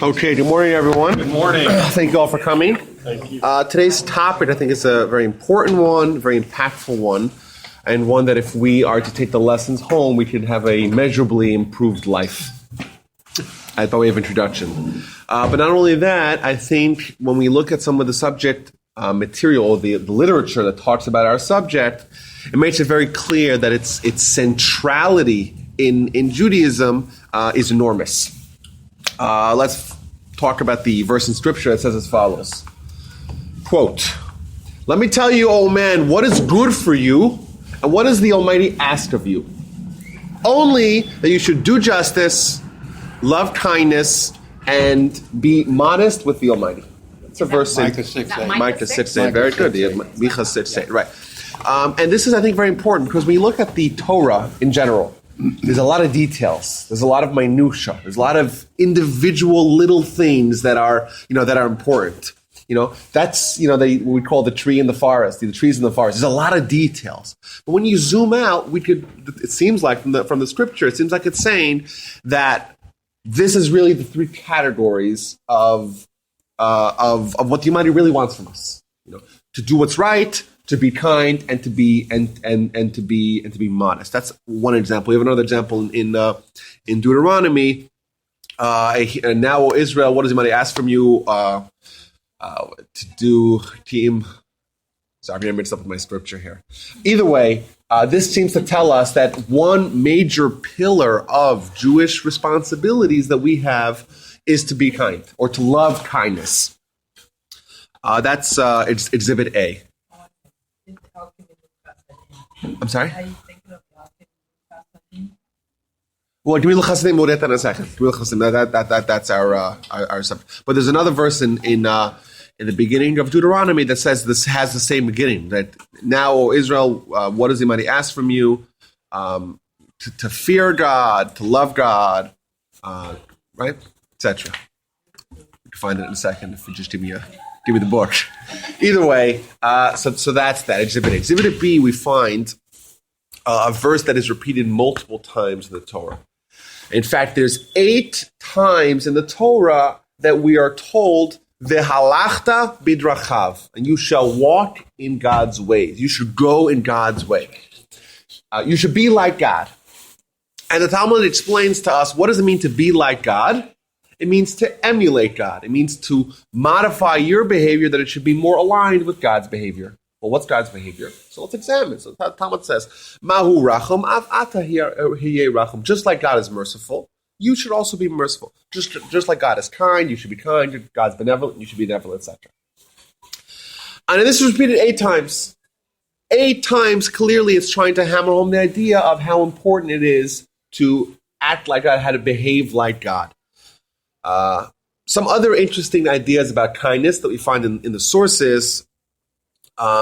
Okay, good morning, everyone. Good morning. Thank you all for coming. Thank you. Today's topic, I think, is a very important one, very impactful one, and one that if we are to take the lessons home, we can have a measurably improved life, by way of introduction. But not only that, I think when we look at some of the subject material, the literature that talks about our subject, it makes it very clear that its centrality in Judaism is enormous. Let's talk about the verse in Scripture that says as follows. Quote, "Let me tell you, O man, what is good for you, and what does the Almighty ask of you? Only that you should do justice, love kindness, and be modest with the Almighty." It's a verse in Micah 6:8. Micah 6:8. Very good. Micah 6:8. Right. And this is, I think, very important because when you look at the Torah in general, there's a lot of details. There's a lot of minutia. There's a lot of individual little things that are important. That's what we call the tree in the forest, the trees in the forest. There's a lot of details. But when you zoom out, it seems like from the scripture, it seems like it's saying that this is really the three categories of what the Almighty really wants from us. To do what's right, to be kind, and to be to be modest. That's one example. We have another example in Deuteronomy. Now, O Israel, what does the Almighty ask from you? To do team. Sorry, I'm going to mix up with my scripture here. Either way, this seems to tell us that one major pillar of Jewish responsibilities that we have is to be kind or to love kindness. That's Exhibit A. I'm sorry? Well, give me the Chassidim Moret in a second. That's our subject. But there's another verse in the beginning of Deuteronomy that says this has the same beginning. That now, O Israel, what does the Almighty ask from you? To fear God, to love God, right, etc. You can find it in a second if you just give me the book. Either way, so that's that, Exhibit A. Exhibit B, we find a verse that is repeated multiple times in the Torah. In fact, there's 8 times in the Torah that we are told, V'halachta bidrachav, and you shall walk in God's ways. You should go in God's way. You should be like God. And the Talmud explains to us, what does it mean to be like God? It means to emulate God. It means to modify your behavior that it should be more aligned with God's behavior. Well, what's God's behavior? So let's examine. So the Talmud says, Mahu rachum, av ata hiyeh rachum. Just like God is merciful, you should also be merciful. Just like God is kind, you should be kind. God's benevolent, you should be benevolent, etc. And this is repeated 8 times. 8 times, clearly, it's trying to hammer home the idea of how important it is to act like God, how to behave like God. Some other interesting ideas about kindness that we find in the sources.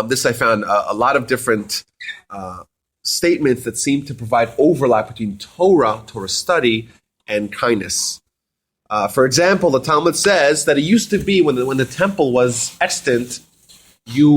This I found a lot of different statements that seem to provide overlap between Torah study, and kindness. For example, the Talmud says that it used to be when the temple was extant, you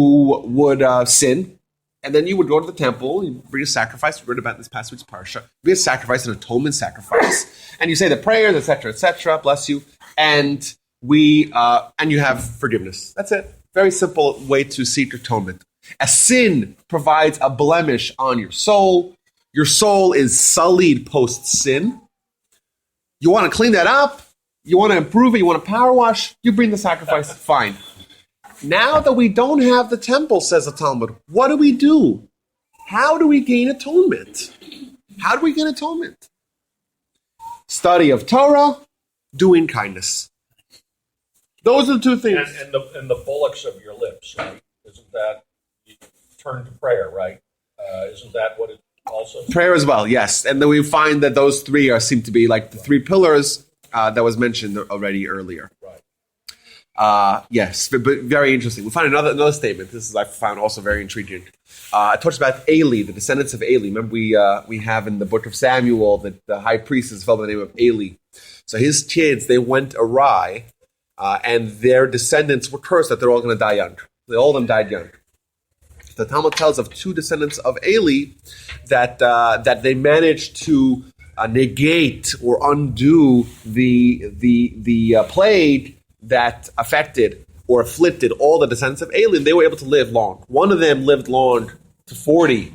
would sin, and then you would go to the temple, you bring a sacrifice. We read about this past week's parsha. Bring a sacrifice, an atonement sacrifice, and you say the prayers, etc., bless you, and you have forgiveness. That's it. Very simple way to seek atonement. A sin provides a blemish on your soul. Your soul is sullied post-sin. You want to clean that up? You want to improve it? You want to power wash? You bring the sacrifice. Fine. Now that we don't have the temple, says the Talmud, what do we do? How do we gain atonement? How do we gain atonement? Study of Torah, doing kindness. Those are the 2 things. And the bullocks of your lips, right? Isn't that, you turn to prayer, right? Isn't that what it also? Prayer as well, yes. And then we find that those 3 seem to be like the 3 pillars that was mentioned already earlier. Right. Yes, but very interesting. We find another statement. This is I found also very intriguing. It talks about Eli, the descendants of Eli. Remember we have in the book of Samuel that the high priest is filled by the name of Eli. So his kids, they went awry, and their descendants were cursed that they're all going to die young. All of them died young. The Talmud tells of 2 descendants of Eli that they managed to negate or undo the plague that affected or afflicted all the descendants of Elim, they were able to live long. One of them lived long to 40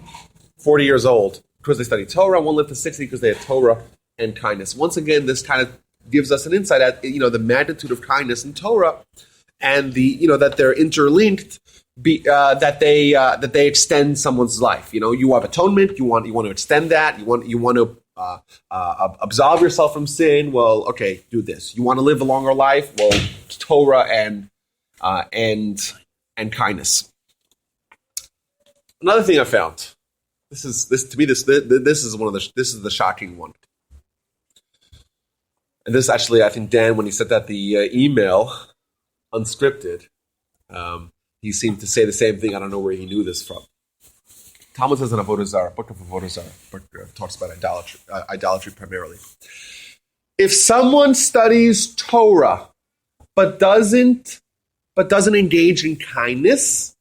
years old because they studied Torah. One lived to 60 because they had Torah and kindness. Once again, this kind of gives us an insight at the magnitude of kindness in Torah, and that they're interlinked, that they extend someone's life. You have atonement. You want to extend that. You want to absolve yourself from sin. Well, okay, do this. You want to live a longer life. Well, Torah and kindness. Another thing I found. This is the shocking one. And this actually, I think Dan, when he sent out the email, unscripted, he seemed to say the same thing. I don't know where he knew this from. Talmud says in Avodah Zarah, book of Avodah Zarah, talks about idolatry primarily. If someone studies Torah but doesn't engage in kindness,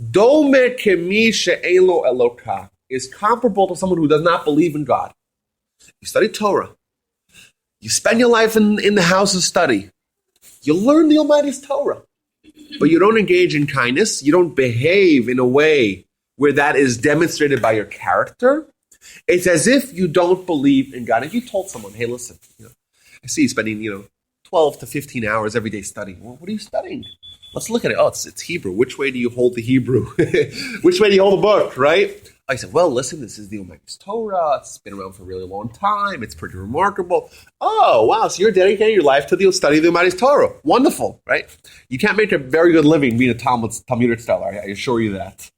Domer kemi she'elo Eloka is comparable to someone who does not believe in God. You study Torah. You spend your life in the house of study. You learn the Almighty's Torah. But you don't engage in kindness. You don't behave in a way where that is demonstrated by your character. It's as if you don't believe in God. If you told someone, hey, listen, I see you spending, 12 to 15 hours every day studying. Well, what are you studying? Let's look at it. Oh, it's Hebrew. Which way do you hold the Hebrew? Which way do you hold the book, right? I said, well, listen, this is the Almighty's Torah. It's been around for a really long time. It's pretty remarkable. Oh, wow. So you're dedicating your life to the study of the Almighty's Torah. Wonderful, right? You can't make a very good living being a Talmudic scholar. I assure you that.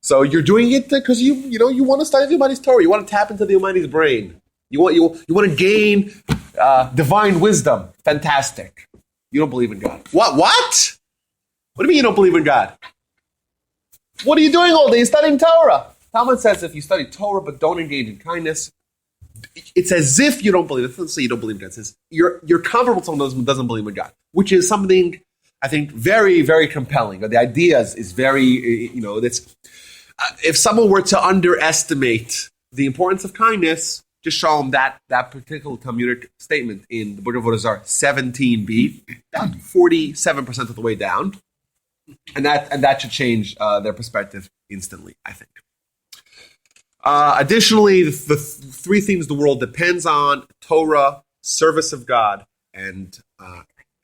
So you're doing it because you want to study the Almighty's Torah. You want to tap into the Almighty's brain. You want to gain divine wisdom. Fantastic. You don't believe in God. What? What do you mean you don't believe in God? What are you doing all day? You're studying Torah. Talmud says if you study Torah but don't engage in kindness, it's as if you don't believe. It doesn't say you don't believe in God. It says you're comparable to someone who doesn't believe in God, which is something I think very, very compelling. The idea is very, that's if someone were to underestimate the importance of kindness, just show them that particular Talmudic statement in the Book of Avodah Zarah 17b, 47% of the way down. And that should change their perspective instantly, I think. Additionally, the three things the world depends on: Torah, service of God, and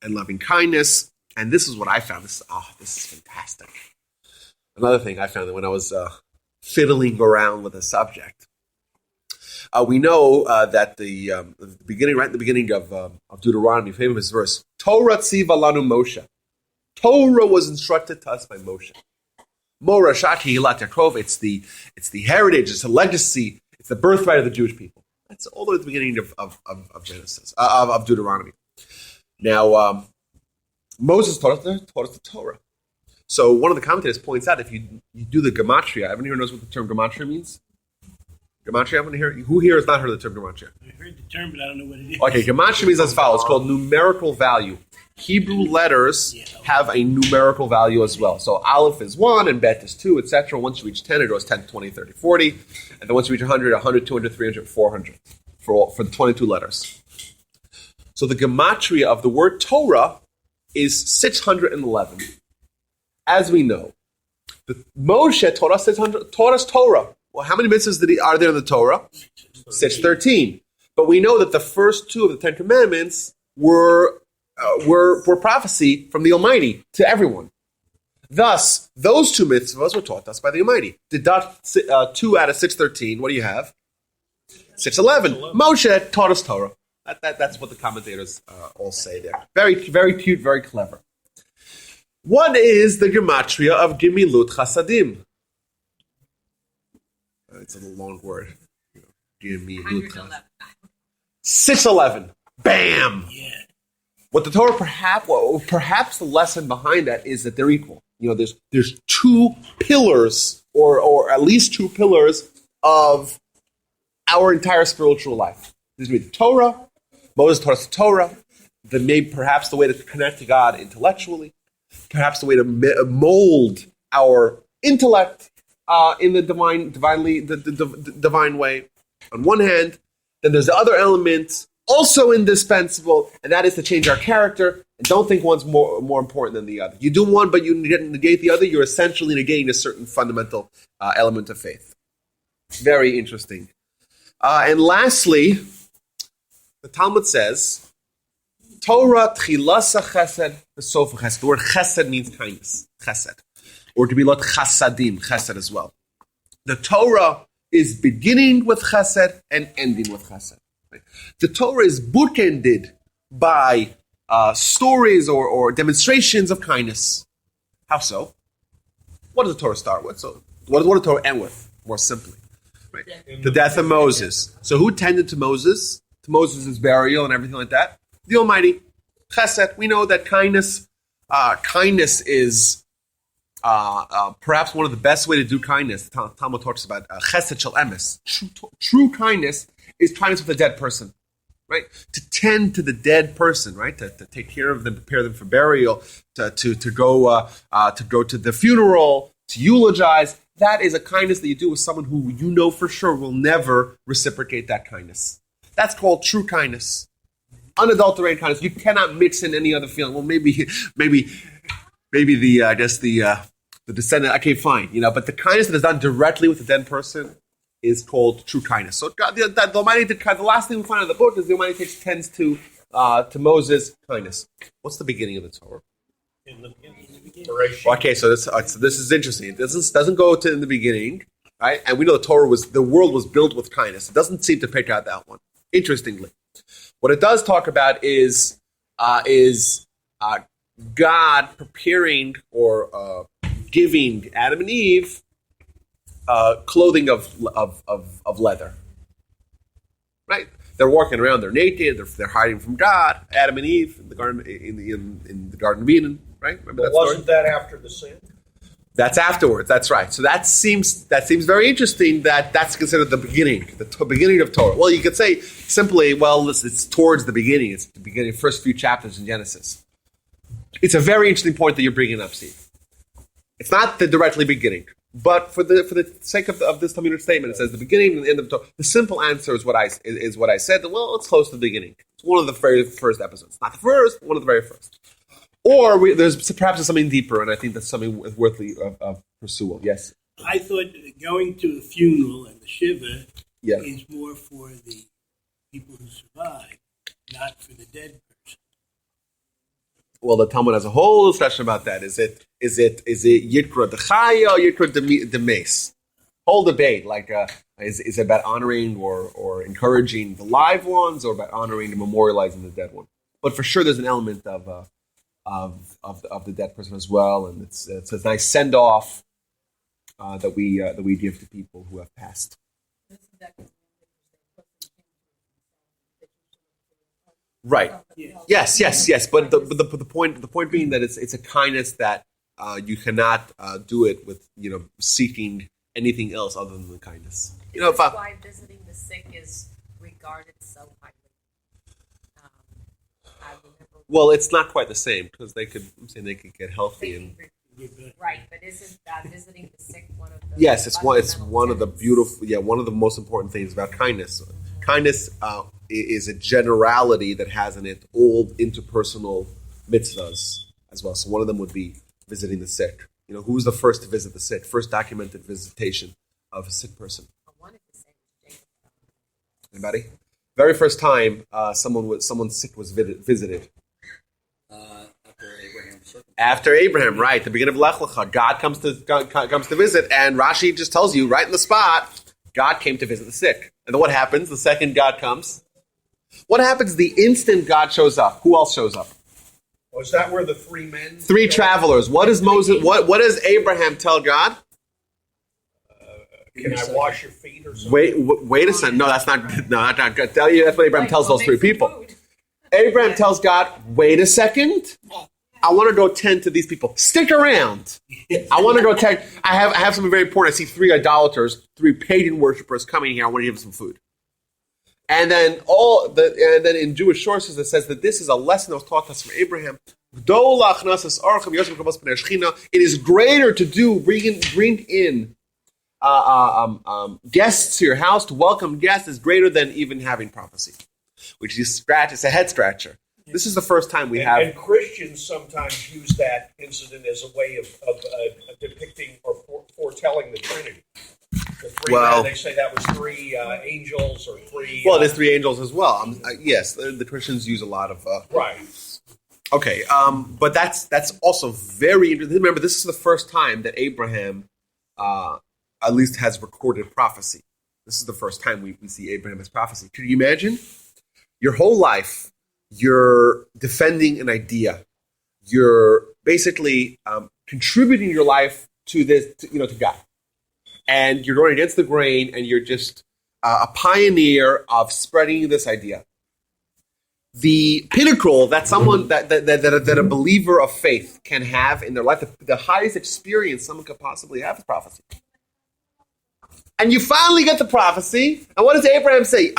loving kindness. And this is what I found. This is fantastic. Another thing I found that when I was fiddling around with the subject, we know that right in the beginning of Deuteronomy, famous verse, Torah tziva lanu Moshe. Torah was instructed to us by Moshe. Mora Shaki Hilat Yaakov. It's the heritage. It's the legacy. It's the birthright of the Jewish people. That's all the way at the beginning of Genesis of Deuteronomy. Now Moses taught us the Torah. So one of the commentators points out if you do the gematria. Everyone here knows what the term gematria means. Gematria. Everyone here? Who here has not heard of the term gematria? I heard the term, but I don't know what it is. Okay, gematria means as follows. It's called numerical value. Hebrew letters have a numerical value as well. So Aleph is 1 and Bet is 2, etc. Once you reach 10, it goes 10, 20, 30, 40. And then once you reach 100, 200, 300, 400 for the 22 letters. So the gematria of the word Torah is 611. As we know, Moshe taught us Torah. Well, how many mitzvahs are there in the Torah? 613. But we know that the first two of the Ten Commandments were prophecy from the Almighty to everyone. Thus, those two mitzvahs were taught us by the Almighty. Deduct 2 out of 613. What do you have? 611. Moshe taught us Torah. That's what the commentators all say there. Very, very cute, very clever. What is the gematria of Gemilut Chasadim? It's a long word. Gemilut Chasadim. 611. Bam! Yeah. What the Torah perhaps the lesson behind that is that they're equal. There's two pillars, or at least two pillars of our entire spiritual life. There's going to be the Torah. Moses taught us the Torah. Perhaps the way to connect to God intellectually. Perhaps the way to mold our intellect in the divine way. on one hand. Then there's the other element, also indispensable, and that is to change our character. And don't think one's more important than the other. You do one, but you negate the other, you're essentially negating a certain fundamental element of faith. Very interesting. And lastly, the Talmud says, Torah tchilasa chesed v'sofa chesed. The word chesed means kindness, chesed. Or to be lot chasadim, chesed as well. The Torah is beginning with chesed and ending with chesed. Right? The Torah is bookended by stories or demonstrations of kindness. How so? What does the Torah start with? So, what does the Torah end with? More simply, right? The death of Moses. So, who tended to Moses? To Moses' burial and everything like that? The Almighty. Chesed. We know that kindness is perhaps one of the best way to do kindness. Talmud talks about chesed shel emes. True kindness is kindness with a dead person, right? To tend to the dead person, right? To take care of them, prepare them for burial, to go to the funeral, to eulogize. That is a kindness that you do with someone who you know for sure will never reciprocate that kindness. That's called true kindness, unadulterated kindness. You cannot mix in any other feeling. Well, maybe the descendant. Okay, fine, but the kindness that is done directly with the dead person is called true kindness. So God, the Almighty did kind. The last thing we find in the book is the Almighty tends to Moses kindness. What's the beginning of the Torah? In the beginning. Okay, so this is interesting. This doesn't go to in the beginning, right? And we know the world was built with kindness. It doesn't seem to pick out that one. Interestingly, what it does talk about is God preparing or giving Adam and Eve clothing of leather. Right? They're walking around. They're naked. They're hiding from God. Adam and Eve in the garden in the Garden of Eden. Right? Remember that wasn't that after the sin? That's afterwards. That's right. So that seems very interesting. That's considered the beginning of Torah. Well, you could say simply, well, it's towards the beginning. It's the beginning, first few chapters in Genesis. It's a very interesting point that you're bringing up, Steve. It's not the directly beginning, but for the sake of this Talmudic statement, it says the beginning and the end of the Torah. The simple answer is what I said. Well, it's close to the beginning. It's one of the very first episodes. Not the first, one of the very first. Or there's perhaps something deeper, and I think that's something worthy of pursual. Yes? I thought going to a funeral and the shiva is more for the people who survive, not for the dead person. Well, the Talmud has a whole discussion about that. Is it Yikra Dechaya or Yikra Demes? Whole debate. Is it about honoring or encouraging the live ones, or about honoring and memorializing the dead one? But for sure, there's an element of the dead person as well, and it's a nice send off that we give to people who have passed. Right. Yes. But the point being that it's a kindness that you cannot do it with seeking anything else other than the kindness. That's why visiting the sick is regarded so highly. I remember. Well, it's not quite the same because they could get healthy and. Right, but isn't visiting the sick one of the? Yes, it's one of the beautiful. Yeah, one of the most important things about kindness. Kindness is a generality that has in it all interpersonal mitzvahs as well. So one of them would be visiting the sick. Who was the first to visit the sick? First documented visitation of a sick person. I wanted to say Jacob. Anybody? Very first time someone sick was visited. After Abraham, right? The beginning of Lech Lecha, God comes to visit, and Rashi just tells you right in the spot, God came to visit the sick. And then what happens? The second God comes. What happens the instant God shows up? Who else shows up? Was that where the three men? Three travelers. What does Moses? What does Abraham tell God? Can I wash your feet or something? Wait a second. No, that's not. No, I'm not going to tell you. That's what Abraham tells those three people. Food. Abraham tells God, "Wait a second. I want to go tend to these people. Stick around. I want to go tend. I have something very important. I see three idolaters, three pagan worshipers coming here. I want to give them some food." And then in Jewish sources it says that this is a lesson that was taught us from Abraham. It is greater to bring in guests to your house, to welcome guests, is greater than even having prophecy, which you scratch. It's a head scratcher. This is the first time we have. And Christians sometimes use that incident as a way of depicting or foretelling the Trinity. They say that was three angels or three. Well, there's three angels as well. Yes, the Christians use a lot of. Right. Okay, but that's also very interesting. Remember, this is the first time that Abraham, at least, has recorded prophecy. This is the first time we see Abraham as prophecy. Could you imagine? Your whole life, you're defending an idea. You're basically contributing your life to this, to God. And you're going against the grain, and you're just a pioneer of spreading this idea. The pinnacle that someone that a believer of faith can have in their life, the highest experience someone could possibly have is prophecy. And you finally get the prophecy, and what does Abraham say?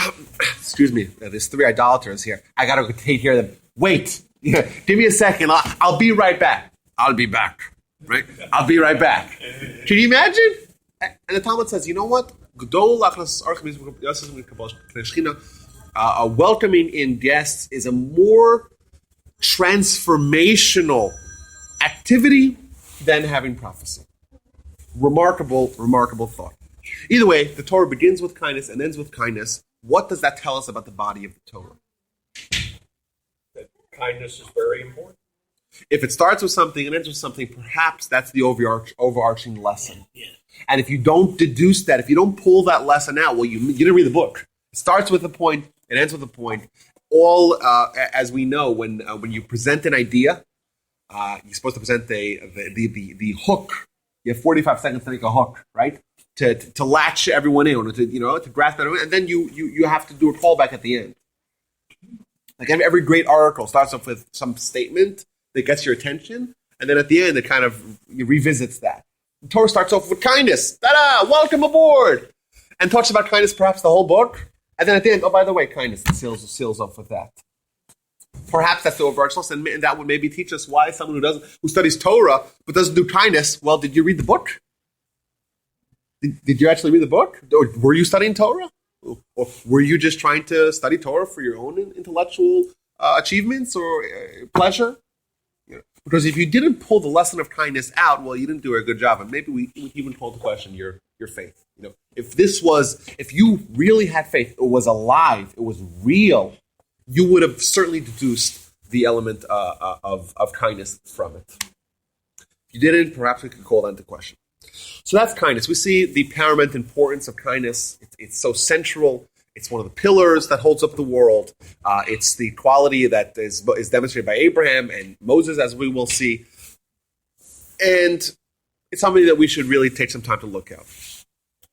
Excuse me, there's three idolaters here. I got to take care of them. Wait, give me a second. I'll be right back. I'll be back. Right? I'll be right back. Can you imagine? And the Talmud says, you know what? Welcoming in guests is a more transformational activity than having prophecy. Remarkable thought. Either way, the Torah begins with kindness and ends with kindness. What does that tell us about the body of the Torah? That kindness is very important. If it starts with something and ends with something, perhaps that's the overarching lesson. Yeah. And if you don't deduce that, if you don't pull that lesson out, well, you didn't read the book. It starts with a point, it ends with a point. All, as we know, when you present an idea, you're supposed to present the hook. You have 45 seconds to make a hook, right? To latch everyone in, or to grasp everyone, and then you have to do a callback at the end. Like every great article starts off with some statement that gets your attention, and then at the end it kind of revisits that. The Torah starts off with kindness. Ta-da! Welcome aboard! And talks about kindness perhaps the whole book. And then at the end, oh, by the way, kindness seals off with that. Perhaps that's the overarching lesson, and that would maybe teach us why someone who studies Torah but doesn't do kindness. Well, did you read the book? Did you actually read the book? Or were you studying Torah? Or were you just trying to study Torah for your own intellectual achievements or pleasure? Because if you didn't pull the lesson of kindness out, well, you didn't do a good job. And maybe we even call to question your faith. If you really had faith, it was alive, it was real, you would have certainly deduced the element of kindness from it. If you didn't, perhaps we could call that into question. So that's kindness. We see the paramount importance of kindness. It's so central. It's one of the pillars that holds up the world. It's the quality that is demonstrated by Abraham and Moses, as we will see. And it's something that we should really take some time to look at.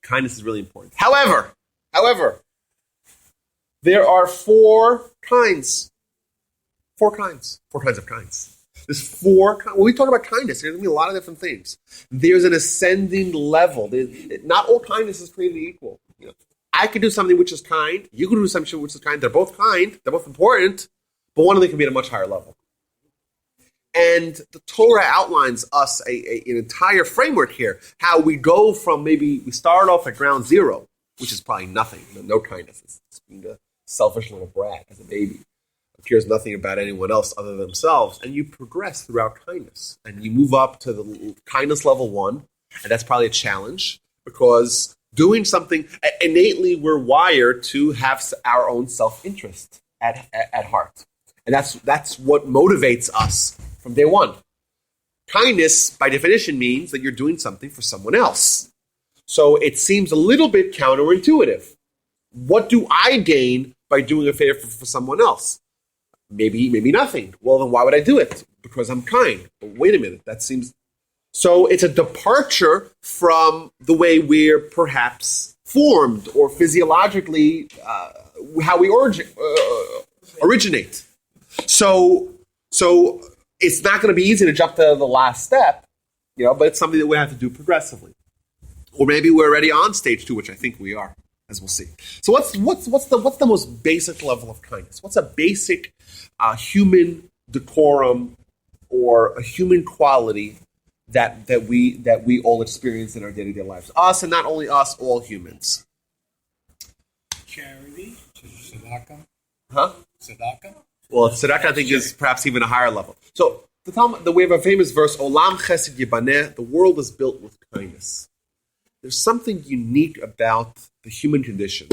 Kindness is really important. However, there are four kinds of kinds. There's four. When we talk about kindness, there's going to be a lot of different things. There's an ascending level. Not all kindness is created equal. I could do something which is kind. You could do something which is kind. They're both kind. They're both important. But one of them can be at a much higher level. And the Torah outlines us an entire framework here. How we go from we start off at ground zero, which is probably nothing. No kindness. It's being a selfish little brat as a baby. Cares nothing about anyone else other than themselves, and you progress throughout kindness, and you move up to the kindness level 1, and that's probably a challenge because doing something innately we're wired to have our own self-interest at heart, and that's what motivates us from day one. Kindness, by definition, means that you're doing something for someone else, so it seems a little bit counterintuitive. What do I gain by doing a favor for someone else? Maybe nothing. Well, then why would I do it? Because I'm kind. But wait a minute, that seems... So it's a departure from the way we're perhaps formed or physiologically how we originate. So it's not going to be easy to jump to the last step, but it's something that we have to do progressively. Or maybe we're already on stage 2, which I think we are, as we'll see. So what's the most basic level of kindness? What's a basic human decorum or a human quality that we all experience in our day-to-day lives. Us, and not only us, all humans. Charity. Tzedakah. Huh? Tzedakah. Well, tzedakah, I think, is perhaps even a higher level. So we have a famous verse, Olam chesed yibaneh, the world is built with kindness. There's something unique about the human condition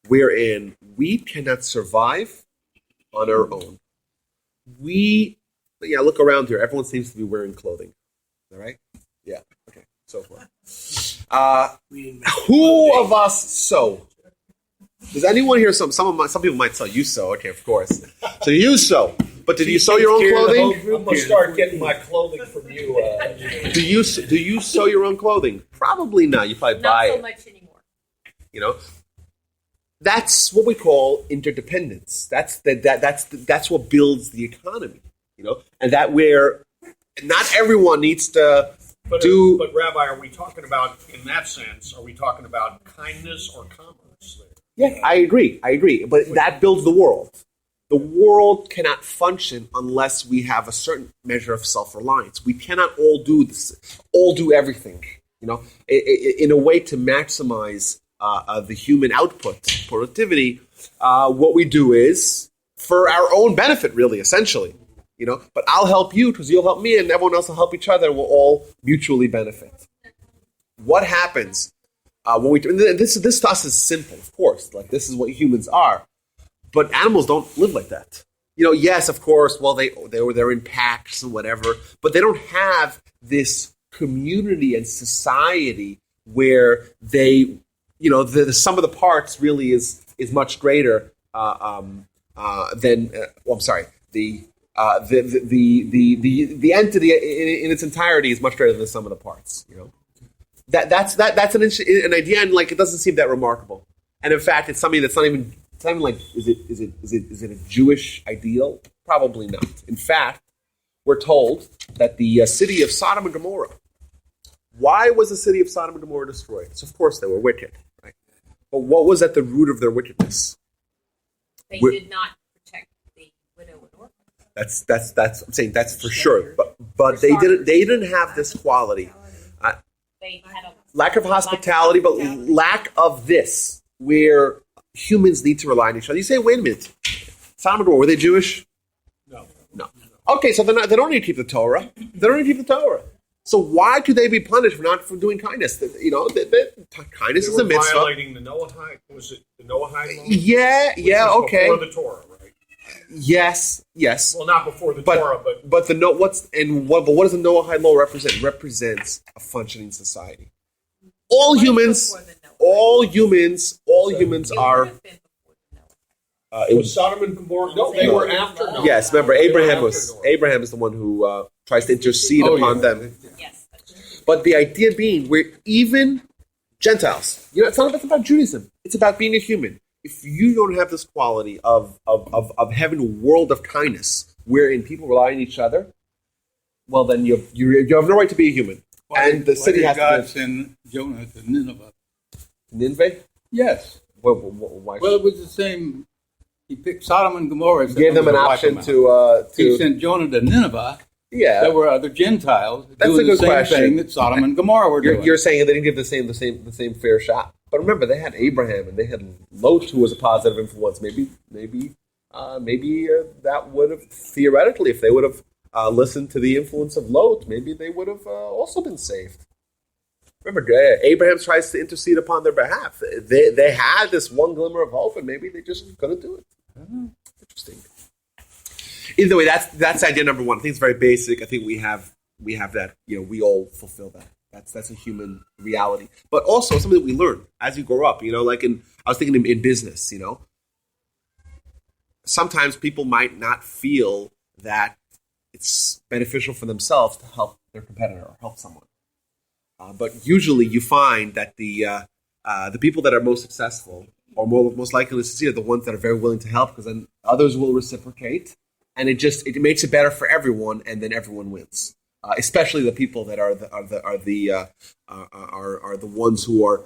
wherein we cannot survive on our own. Look around here. Everyone seems to be wearing clothing. All right? Yeah. Okay. So far. Who of us sew? Does anyone here some people might sew? You sew. Okay, of course. So you sew. But did you sew your own clothing? I'm going to start getting my clothing from you. Do you sew your own clothing? Probably not. You probably buy it. Not so much anymore. You know? That's what we call interdependence. That's what builds the economy. You know? And that where not everyone needs to do. But Rabbi, are we talking about, in that sense, are we talking about kindness or commerce there? Yeah, I agree. But that builds the world. The world cannot function unless we have a certain measure of self-reliance. We cannot all do everything. You know, in a way to maximize the human output, productivity. What we do is for our own benefit, really, essentially. You know, but I'll help you because you'll help me, and everyone else will help each other. We'll all mutually benefit. What happens when we do this? This to us is simple, of course. Like this is what humans are. But animals don't live like that. You know, yes, of course, well, they're in packs and whatever, but they don't have this community and society where they, you know, the sum of the parts really is much greater than. I'm sorry. The entity in its entirety is much greater than the sum of the parts. You know, that's an idea, and like it doesn't seem that remarkable. And in fact, it's something that's not even. It's not even like, is it a Jewish ideal? Probably not. In fact, we're told that the city of Sodom and Gomorrah. Why was the city of Sodom and Gomorrah destroyed? So of course they were wicked, right? But what was at the root of their wickedness? They did not protect the widow and orphan. That's I'm saying that's for sure. But they didn't have this quality. They had a lack of hospitality, but lack of this where humans need to rely on each other. You say, wait a minute, Sodom and Gomorrah, were they Jewish? No. Okay, so they don't need to keep the Torah. So why could they be punished for doing kindness? You know, kindness is a mitzvah. Violating the Noahide. Was it the Noahide law? Yeah. Okay. Before the Torah, right? Yes. Well, not before the Torah, but what does the Noahide law represent? It represents a functioning society. All humans are. It was Sodom and Gomorrah. No, they were after Noah. Yes, remember Abraham is the one who tries to intercede upon them. yes. But the idea being, we're even Gentiles. You know, it's not about Judaism. It's about being a human. If you don't have this quality of having a world of kindness, wherein people rely on each other, well, then you have no right to be a human. And the city has God send Jonah to Nineveh? Nineveh? Yes. Why? Well, it was the same. He picked Sodom and Gomorrah. Gave them an option to. He sent Jonah to Nineveh. Yeah, there were other Gentiles doing the same question. thing that Sodom and Gomorrah were doing. You're saying they didn't give the same fair shot. But remember, they had Abraham and they had Lot, who was a positive influence. Maybe that would have theoretically, if they would have listened to the influence of Lot, maybe they would have also been saved. Remember, Abraham tries to intercede upon their behalf. They had this one glimmer of hope, and maybe they just couldn't do it. Interesting. Either way, that's idea number one. I think it's very basic. I think we have that. You know, we all fulfill that. That's a human reality, but also something that we learn as you grow up. You know, like I was thinking in business. You know, sometimes people might not feel that it's beneficial for themselves to help their competitor or help someone. But usually you find that the people that are most successful or most likely to succeed are the ones that are very willing to help, because then others will reciprocate, and it makes it better for everyone, and then everyone wins. Especially the people that are the ones who are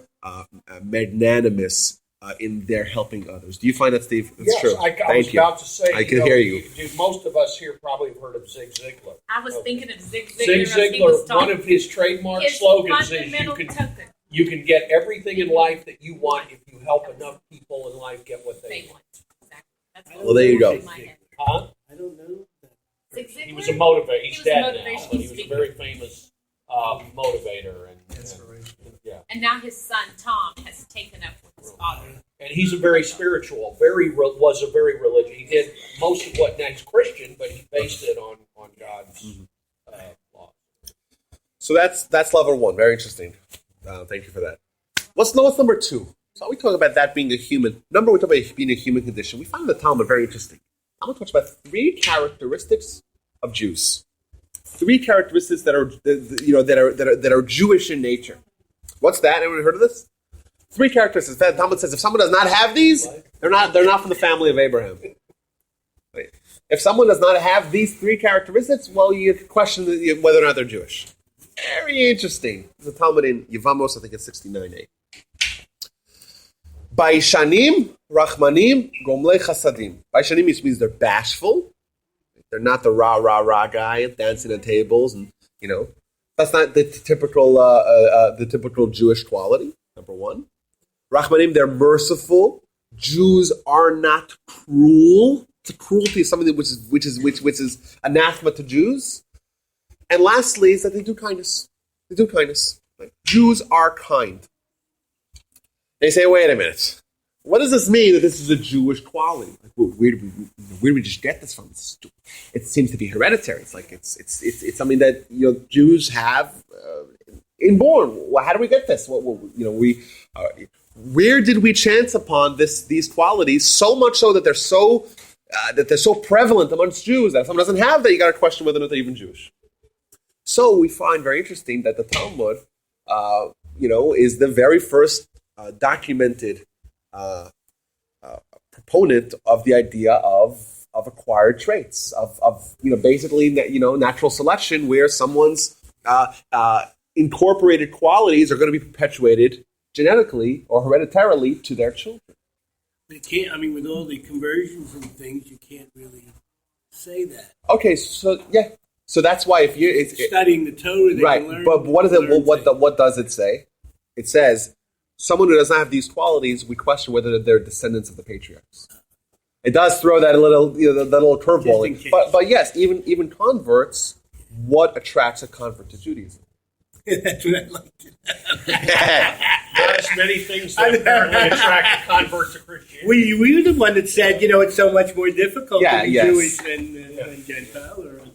magnanimous in their helping others. Do you find that, Steve? It's yes, true. I was about to say. I can hear you. Most of us here probably have heard of Zig Ziglar. I was thinking of Zig Zig Ziglar. Ziglar, one of his trademark his slogans is fundamental token. you can get everything in life that you want if you help enough people in life get what they want. Exactly. That's Well, there you go. in my head. Huh? I don't know. Zig Ziglar? He was a motivator. He's He was a dead now, motivational but he was a speaker. very famous motivator and yeah. And now his son Tom has taken up with his father. And he's a very spiritual, was a very religious. He did most of what now he's Christian, but he based it on God's law. So that's level one. Very interesting. Thank you for that. What's number two? So we talk about that being a human. Number we talk about being a human condition. We find the Talmud very interesting. I'm going to talk about three characteristics of Jews. Three characteristics that are Jewish in nature. What's that? Anyone heard of this? Three characteristics. The Talmud says if someone does not have these, they're not from the family of Abraham. Right. If someone does not have these three characteristics, well, you question whether or not they're Jewish. Very interesting. There's a Talmud in Yevamos, I think it's 69a. Baishanim, Rachmanim, Gomlei Chasadim. Baishanim means they're bashful. They're not the rah guy dancing at tables, and that's not the typical Jewish quality. Number one. Rachmanim, they're merciful. Jews are not cruel. Cruelty is something which is anathema to Jews. And lastly, is that they do kindness. They do kindness. Like, Jews are kind. They say, wait a minute. What does this mean that this is a Jewish quality? Like, where do we just get this from? It seems to be hereditary. It's like it's something that Jews have inborn. Well, how do we get this? Where did we chance upon these qualities so much so that they're so prevalent amongst Jews that if someone doesn't have that, you got to question whether or not they're even Jewish. So we find very interesting that the Talmud, is the very first documented proponent of the idea of acquired traits, of basically natural selection, where someone's incorporated qualities are going to be perpetuated genetically or hereditarily to their children. But it can't. I mean, with all the conversions and things, you can't really say that. Okay, so yeah. So that's why if you're studying the Torah, they right? can learn, but what is it? What does it say? It says someone who does not have these qualities, we question whether they're descendants of the patriarchs. It does throw that little curveball in. But yes, even converts. What attracts a convert to Judaism? That's what I like to Not as many things that apparently attract a convert to Christianity. We were the one that said, it's so much more difficult to be Jewish than Gentile.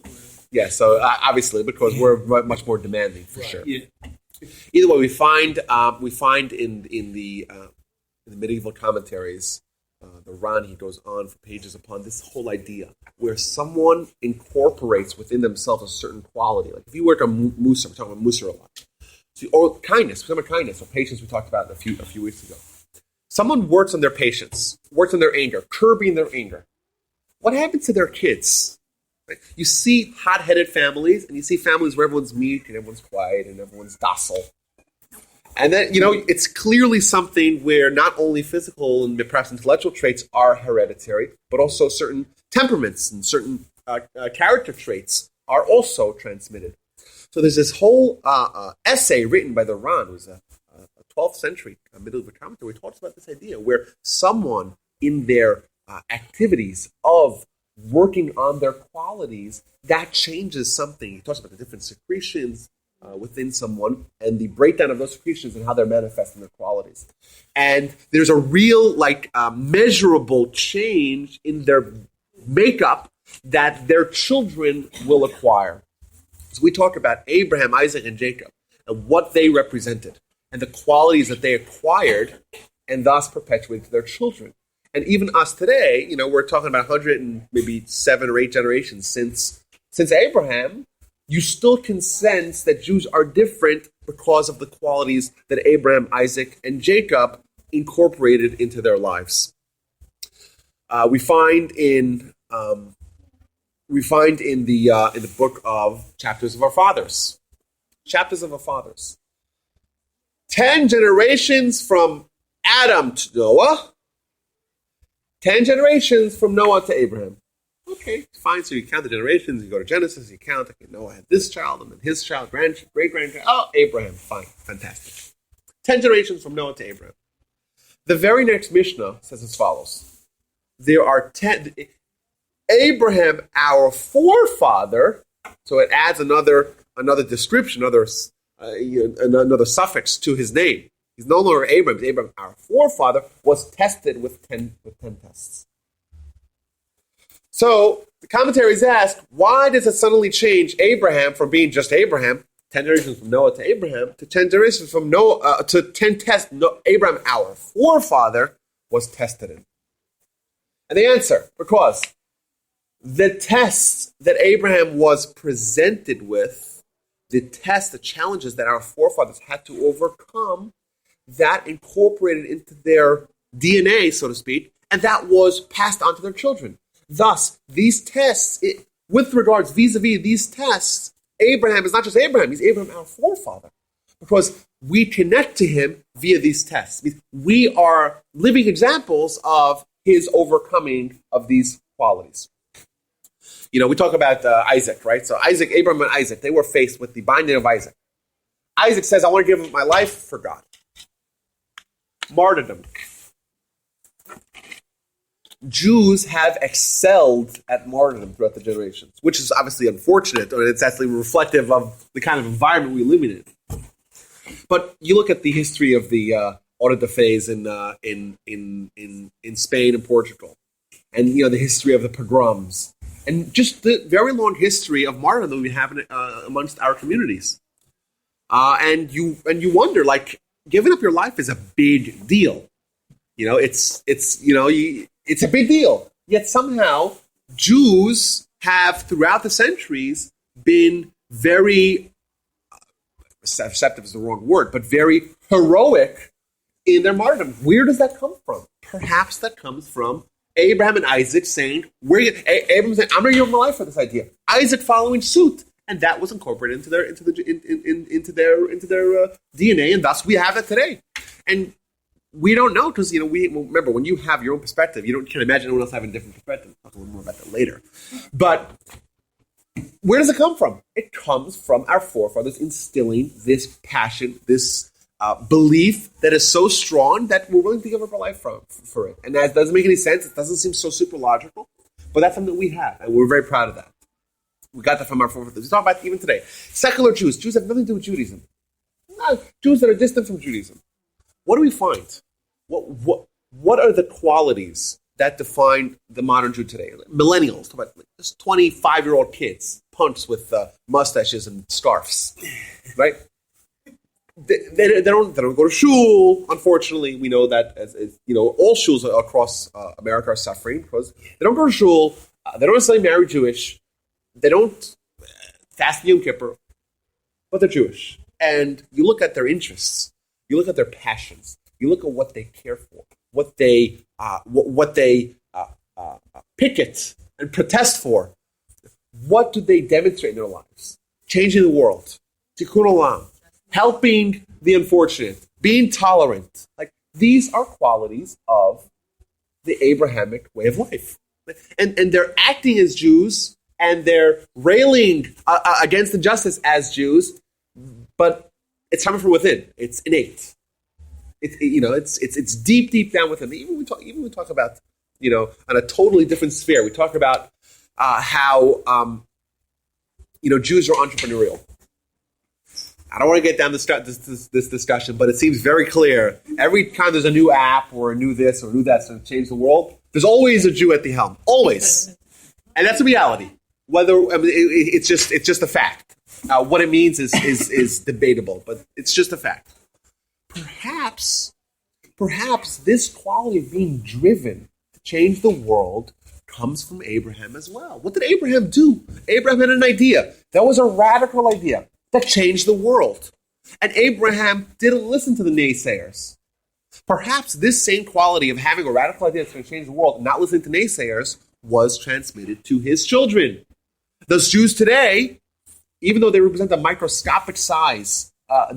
Yeah, so obviously because we're much more demanding for sure. Yeah. Either way, we find in the medieval commentaries, the Ran, he goes on for pages upon this whole idea where someone incorporates within themselves a certain quality. Like if you work on Musa, we're talking about Musa a lot. So, or kindness, or patience we talked about a few weeks ago. Someone works on their patience, works on their anger, curbing their anger. What happens to their kids? Right? You see hot-headed families, and you see families where everyone's meek and everyone's quiet and everyone's docile. And then, it's clearly something where not only physical and perhaps intellectual traits are hereditary, but also certain temperaments and certain character traits are also transmitted. So there's this whole essay written by the Ran, who's a 12th century medieval commentator, where he talks about this idea where someone in their activities of working on their qualities, that changes something. He talks about the different secretions within someone and the breakdown of those secretions and how they're manifesting their qualities. And there's a real, measurable change in their makeup that their children will acquire. So we talk about Abraham, Isaac, and Jacob and what they represented and the qualities that they acquired and thus perpetuated to their children. And even us today, we're talking about 100 and maybe 7 or 8 generations since Abraham. You still can sense that Jews are different because of the qualities that Abraham, Isaac, and Jacob incorporated into their lives. We find in the book of Chapters of Our Fathers. Chapters of Our Fathers. 10 generations from Adam to Noah, 10 generations from Noah to Abraham. Okay, fine. So you count the generations, you go to Genesis, you count, okay, Noah had this child, and then his child, great-grandchild. Oh, Abraham, fine, fantastic. 10 generations from Noah to Abraham. The very next Mishnah says as follows. There are 10... Abraham, our forefather, so it adds another description, another suffix to his name. He's no longer Abraham. Abraham, our forefather, was tested with 10 tests. So the commentaries ask, why does it suddenly change Abraham from being just Abraham, 10 generations from Noah to Abraham, to 10 generations from Noah to 10 tests? Abraham, our forefather, was tested in. And the answer, because the tests that Abraham was presented with, the challenges that our forefathers had to overcome, that incorporated into their DNA, so to speak, and that was passed on to their children. Thus, these tests, with regards vis-a-vis these tests, Abraham is not just Abraham, he's Abraham, our forefather, because we connect to him via these tests. We are living examples of his overcoming of these qualities. We talk about Isaac, right? So Abraham and Isaac, they were faced with the binding of Isaac. Isaac says, I want to give up my life for God. Martyrdom. Jews have excelled at martyrdom throughout the generations, which is obviously unfortunate, and it's actually reflective of the kind of environment we live in. But you look at the history of the Auto de Fe's in Spain and Portugal, and the history of the pogroms, and just the very long history of martyrdom that we have amongst our communities. And you wonder, like, giving up your life is a big deal. It's a big deal. Yet somehow Jews have, throughout the centuries, been very, receptive is the wrong word, but very heroic in their martyrdom. Where does that come from? Perhaps that comes from Abraham and Isaac saying, Abraham saying, I'm going to give up my life for this idea. Isaac following suit. And that was incorporated into their DNA, and thus we have it today. And we don't know because remember, when you have your own perspective, you can't imagine anyone else having a different perspective. I'll talk a little more about that later. But where does it come from? It comes from our forefathers instilling this passion, this belief that is so strong that we're willing to give up our life for it. And that doesn't make any sense. It doesn't seem so super logical, but that's something that we have, and we're very proud of that. We got that from our forefathers. We talk about it even today. Secular Jews. Jews have nothing to do with Judaism. Jews that are distant from Judaism. What do we find? What are the qualities that define the modern Jew today? Millennials, talk about just 25-year-old kids, punks with mustaches and scarves, right? They don't go to shul. Unfortunately, we know that as all shuls across America are suffering because they don't go to shul. They don't necessarily marry Jewish. They don't fast Yom Kippur, but they're Jewish. And you look at their interests, you look at their passions, you look at what they care for, what they picket and protest for. What do they demonstrate in their lives? Changing the world, tikkun olam, helping the unfortunate, being tolerant. Like, these are qualities of the Abrahamic way of life, and they're acting as Jews. And they're railing against injustice as Jews, but it's coming from within. It's innate. It's deep down within. Even we talk about on a totally different sphere. We talk about how Jews are entrepreneurial. I don't want to get down this discussion, but it seems very clear. Every time there's a new app or a new this or a new that to change the world, there's always a Jew at the helm. Always, and that's a reality. It's just a fact. What it means is debatable, but it's just a fact. Perhaps this quality of being driven to change the world comes from Abraham as well. What did Abraham do? Abraham had an idea. That was a radical idea that changed the world. And Abraham didn't listen to the naysayers. Perhaps this same quality of having a radical idea that's going to change the world and not listening to naysayers was transmitted to his children. Those Jews today, even though they represent a microscopic size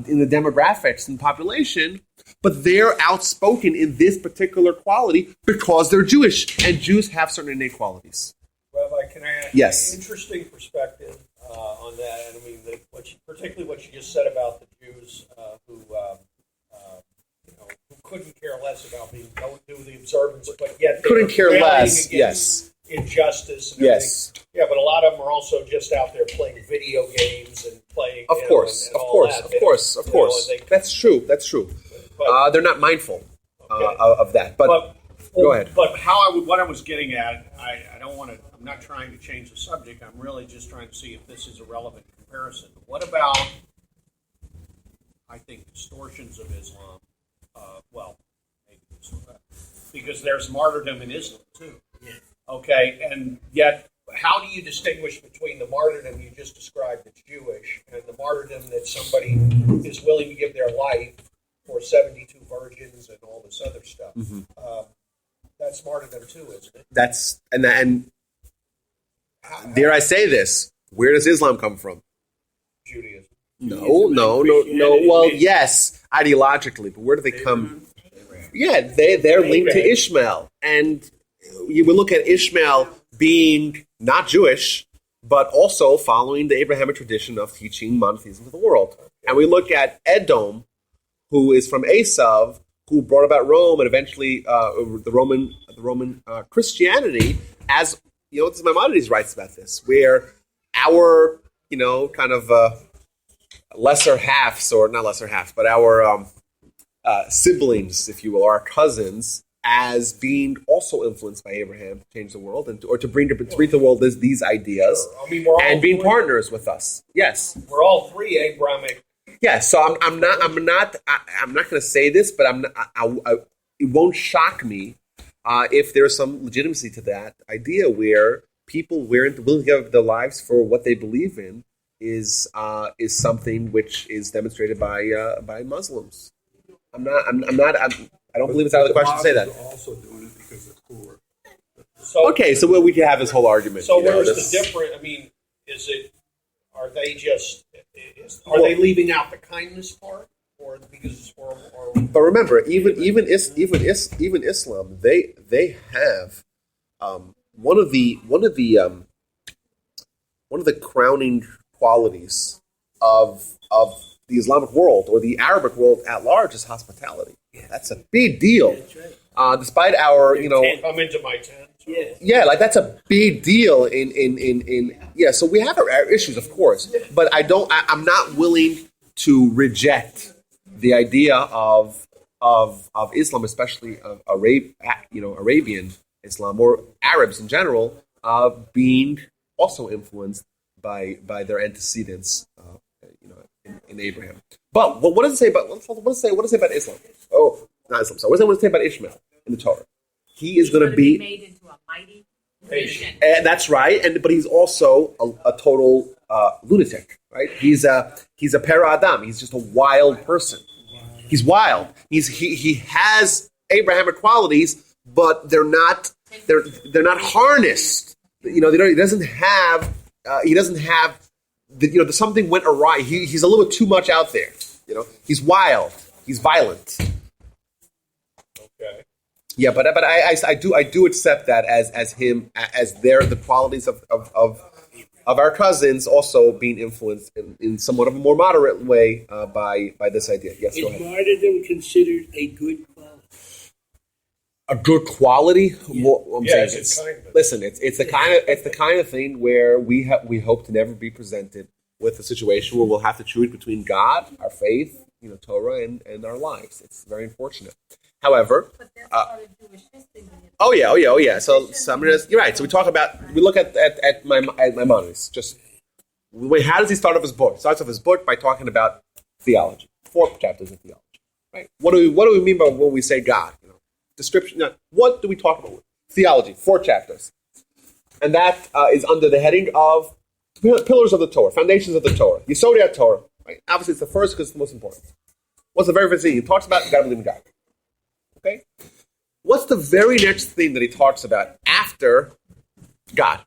in the demographics and population, but they're outspoken in this particular quality because they're Jewish, and Jews have certain innate qualities. Rabbi, can I add Yes. an interesting perspective on that? And I mean, particularly what you just said about the Jews who couldn't care less about don't do the observance, but yet they Couldn't care less, against yes. injustice. And Yes. everything. Yeah, but a lot of them are also just out there playing video games and playing. Of course. That's true. But, they're not mindful Okay. of that. But go ahead. But what I was getting at, I don't want to. I'm not trying to change the subject. I'm really just trying to see if this is a relevant comparison. What about, I think, distortions of Islam? Maybe because there's martyrdom in Islam too. Yeah. Okay, and yet, how do you distinguish between the martyrdom you just described that's Jewish and the martyrdom that somebody is willing to give their life for 72 virgins and all this other stuff? Mm-hmm. That's martyrdom too, isn't it? That's and dare I say this? Where does Islam come from? Judaism. No. Well, yes, ideologically, but where do they come? Yeah, they're linked to Ishmael, and you would look at Ishmael being not Jewish, but also following the Abrahamic tradition of teaching monotheism to the world. And we look at Edom, who is from Esav, who brought about Rome and eventually the Roman Christianity. As you know, Maimonides writes about this, where our kind of lesser halves, or not lesser halves, but our siblings, if you will, our cousins, as being also influenced by Abraham to change the world or to bring to the world these ideas, I mean, we're all and being three- partners with us. Yes. We're all three Abrahamic. Yeah, so I'm not going to say this, but it won't shock me if there's some legitimacy to that idea where people willing to give up their lives for what they believe in is something which is demonstrated by Muslims. I don't believe it's out of the question to say that. Also doing it because they're poor. So, Okay, so we can have this whole argument. So you know, where's this- the difference? I mean, are they leaving out the kindness part, or because or But remember, even Islam, they have one of the crowning qualities of the Islamic world or the Arabic world at large is hospitality. That's a big deal. That's right. Despite our can't come into my tent? Yeah, like that's a big deal in so we have our issues, of course, but I'm not willing to reject the idea of Islam, especially of Arabian Islam or Arabs in general, being also influenced by their antecedents in Abraham. But what does it say about what does it say about Islam? Oh, not Islam. So what does it say about Ishmael in the Torah? He is going to be made into a mighty nation. and that's right, but he's also a total lunatic, right? He's a para Adam. He's just a wild person. He's wild. He has Abrahamic qualities, but they're not harnessed. He doesn't have something went awry. He's a little bit too much out there. He's wild. He's violent. Okay. Yeah, but I do accept that as him as the qualities of our cousins also being influenced in somewhat of a more moderate way by this idea. Yes, go Is ahead. martyrdom considered a good quality? A good quality. Well, I'm saying it's kindness. listen, it's the kind of thing where we hope to never be presented with a situation where we'll have to choose between God, our faith, Torah, and our lives. It's very unfortunate. However, But that's part of Jewish history. oh yeah. So you're right. So we look at Maimonides. Just wait, how does he start off his book? He starts off his book by talking about theology. 4 chapters in theology. Right? What do we mean by when we say God? Description. What do we talk about? Theology. 4 chapters, and that is under the heading of pillars of the Torah, foundations of the Torah. Yesodei Torah. Right? Obviously, it's the first because it's the most important. What's the very first thing he talks about? You got to believe in God. Okay. What's the very next thing that he talks about after God?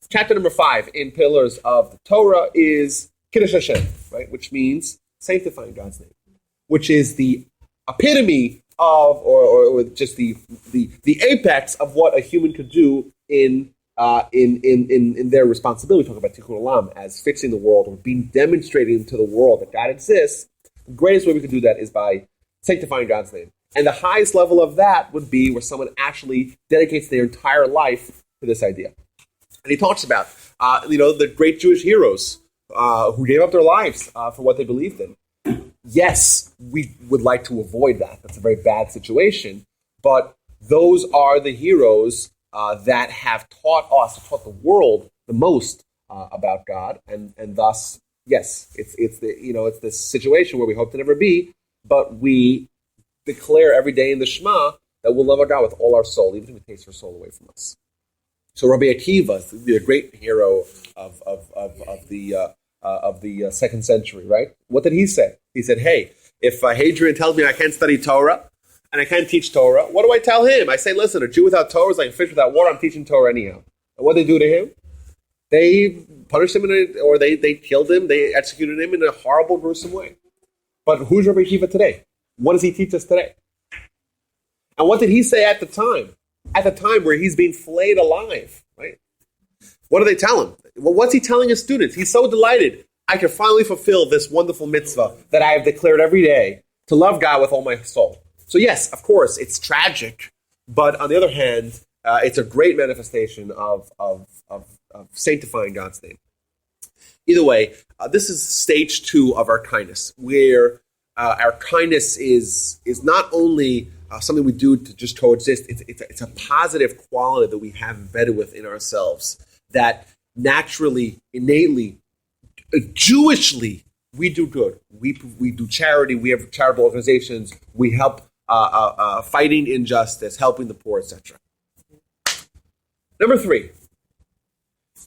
Chapter number 5 in Pillars of the Torah is Kiddush Hashem, right? Which means sanctifying God's name, which is the epitome of, or just the apex of what a human could do in their responsibility. We talk about tikkun olam as fixing the world or being demonstrating to the world that God exists. The greatest way we could do that is by sanctifying God's name. And the highest level of that would be where someone actually dedicates their entire life to this idea. And he talks about, the great Jewish heroes who gave up their lives for what they believed in. Yes, we would like to avoid that. That's a very bad situation. But those are the heroes that have taught the world the most about God, and thus, yes, it's this situation where we hope to never be, but we declare every day in the Shema that we'll love our God with all our soul, even if it takes our soul away from us. So Rabbi Akiva, the great hero of the second century, right? What did he say? He said, "Hey, if Hadrian tells me I can't study Torah and I can't teach Torah, what do I tell him? I say, listen, a Jew without Torah is like a fish without water. I'm teaching Torah anyhow." And what did they do to him? They punished him, or they killed him. They executed him in a horrible, gruesome way. But who's Rabbi Akiva today? What does he teach us today? And what did he say at the time? At the time where he's being flayed alive, right? What do they tell him? Well, what's he telling his students? He's so delighted. I can finally fulfill this wonderful mitzvah that I have declared every day to love God with all my soul. So yes, of course, it's tragic, but on the other hand, it's a great manifestation of sanctifying God's name. Either way, this is stage 2 of our kindness, where our kindness is not only something we do to just coexist. It's a positive quality that we have embedded within ourselves that naturally, innately, Jewishly, we do good. We do charity. We have charitable organizations. We help fighting injustice, helping the poor, etc. Number 3,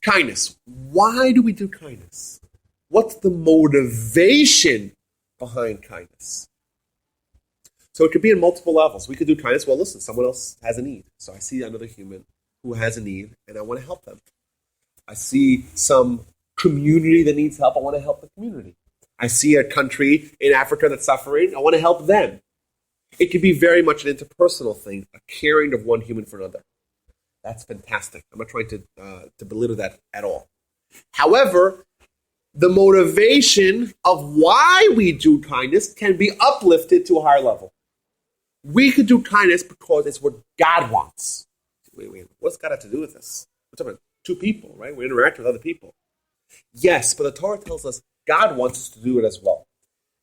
kindness. Why do we do kindness? What's the motivation behind kindness? So it could be in multiple levels. We could do kindness. Well, listen, someone else has a need. So I see another human who has a need, and I want to help them. I see some community that needs help. I want to help the community. I see a country in Africa that's suffering. I want to help them. It could be very much an interpersonal thing, a caring of one human for another. That's fantastic. I'm not trying to belittle that at all. However, the motivation of why we do kindness can be uplifted to a higher level. We could do kindness because it's what God wants. Wait, what's God have to do with this? We're talking about 2 people, right? We interact with other people. Yes, but the Torah tells us God wants us to do it as well.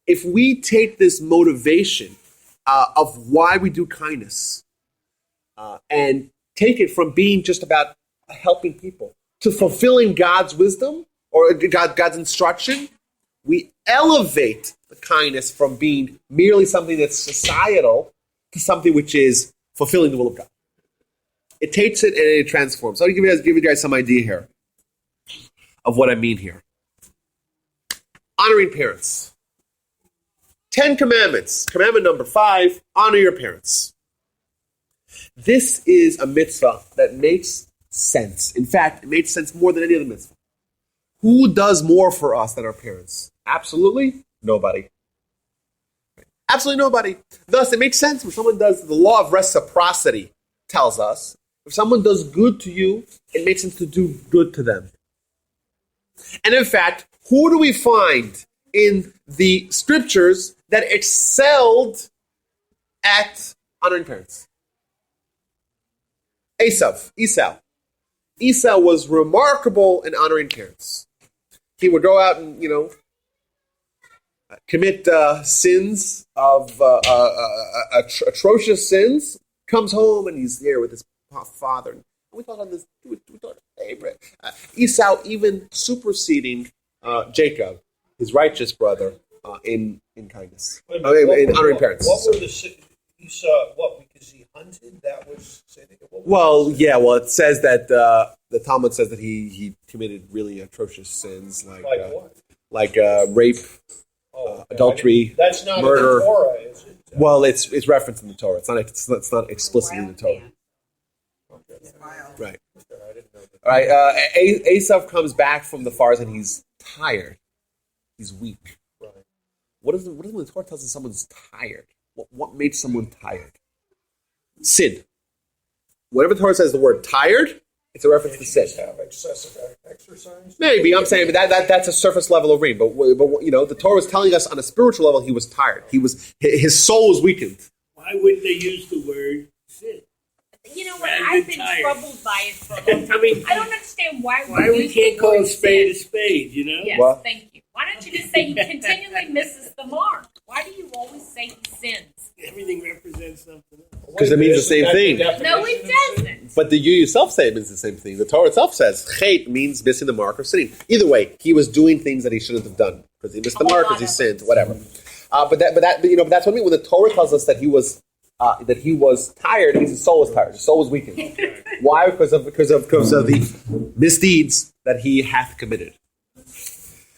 If we take this motivation of why we do kindness and take it from being just about helping people to fulfilling God's wisdom or God's instruction, we elevate the kindness from being merely something that's societal to something which is fulfilling the will of God. It takes it and it transforms. So I'll give you guys some idea here of what I mean here. Honoring parents. 10 commandments. Commandment number 5, honor your parents. This is a mitzvah that makes sense. In fact, it makes sense more than any other mitzvah. Who does more for us than our parents? Absolutely nobody. Absolutely nobody. Thus, it makes sense when someone does, the law of reciprocity tells us, if someone does good to you, it makes sense to do good to them. And in fact, who do we find in the scriptures that excelled at honoring parents? Esau. Esau was remarkable in honoring parents. He would go out and, commit sins of atrocious sins, comes home and he's there with his father. And we thought on this, we thought, Abraham. Esau even superseding Jacob, his righteous brother, in kindness, in honoring parents. What were Esau? What, because he hunted? That was. It says that the Talmud says that he committed really atrocious sins like rape, adultery, that's not murder. In the Torah, is it? Well, it's referenced in the Torah. It's not explicit in the Torah. Right. All right. Esau comes back from the forest and he's tired. He's weak. Right. What is when the Torah tells us someone's tired? What made someone tired? Sin. Whenever the Torah says the word tired, it's a reference to sin. Have excessive exercise. Maybe I'm saying that's a surface level of reading, but the Torah was telling us on a spiritual level he was tired. His soul was weakened. Why wouldn't they use the word sin? You know what? Rather I've than been tired. troubled by it for a long time. I mean, I don't understand why we use can't the call word a spade a sin. spade, you know? Yes, What? thank you. Why don't you just say he continually misses the mark? Why do you always say he sins? Everything represents something else. Because it means the same thing. No, it doesn't. But you yourself say it means the same thing. The Torah itself says chet means missing the mark or sinning. Either way, he was doing things that he shouldn't have done because he missed the mark, because he sinned, whatever. But that's what I mean. When the Torah tells us that he was tired, it means his soul was tired. His soul was weakened. Why? Because of the misdeeds that he hath committed.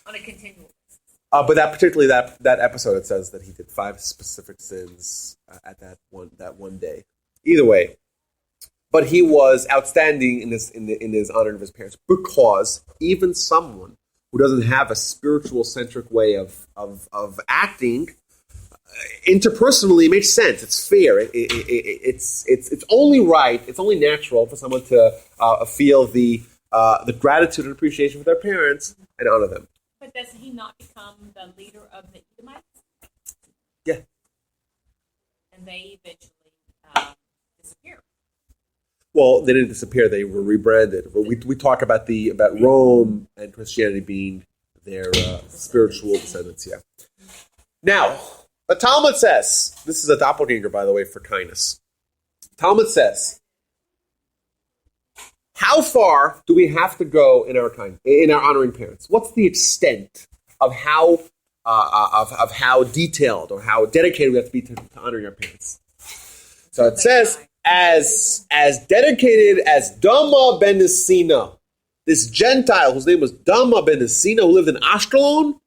On a continual basis. But that episode, it says that he did 5 specific sins at that one day. Either way, but he was outstanding in his honor of his parents, because even someone who doesn't have a spiritual centric way of acting, interpersonally makes sense. It's fair. It's only right. It's only natural for someone to feel the gratitude and appreciation for their parents and honor them. But does he not become the leader of the Edomites? Yeah. And they eventually disappear. Well, they didn't disappear. They were rebranded. But we talk about Rome and Christianity being their spiritual descendants. Yeah. Now, the Talmud says, this is a doppelganger, by the way, for kindness. Talmud says, how far do we have to go in our honoring parents? What's the extent of how detailed or how dedicated we have to be to honoring our parents? So it says, as dedicated as Dama ben Nesina, this Gentile whose name was Dama ben Nesina, who lived in Ashkelon,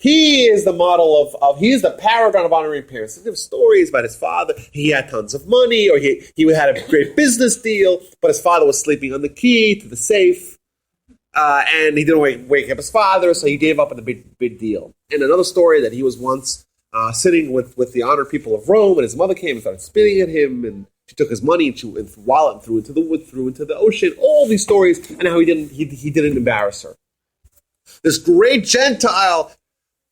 he is the model he is the paragon of honoring parents. There were stories about his father. He had tons of money, or he had a great business deal, but his father was sleeping on the key to the safe, and he didn't wake up his father, so he gave up on the big deal. And another story that he was once sitting with the honored people of Rome, and his mother came and started spitting at him, and she took his money and wallet and threw into the ocean. All these stories, and how he didn't embarrass her. This great Gentile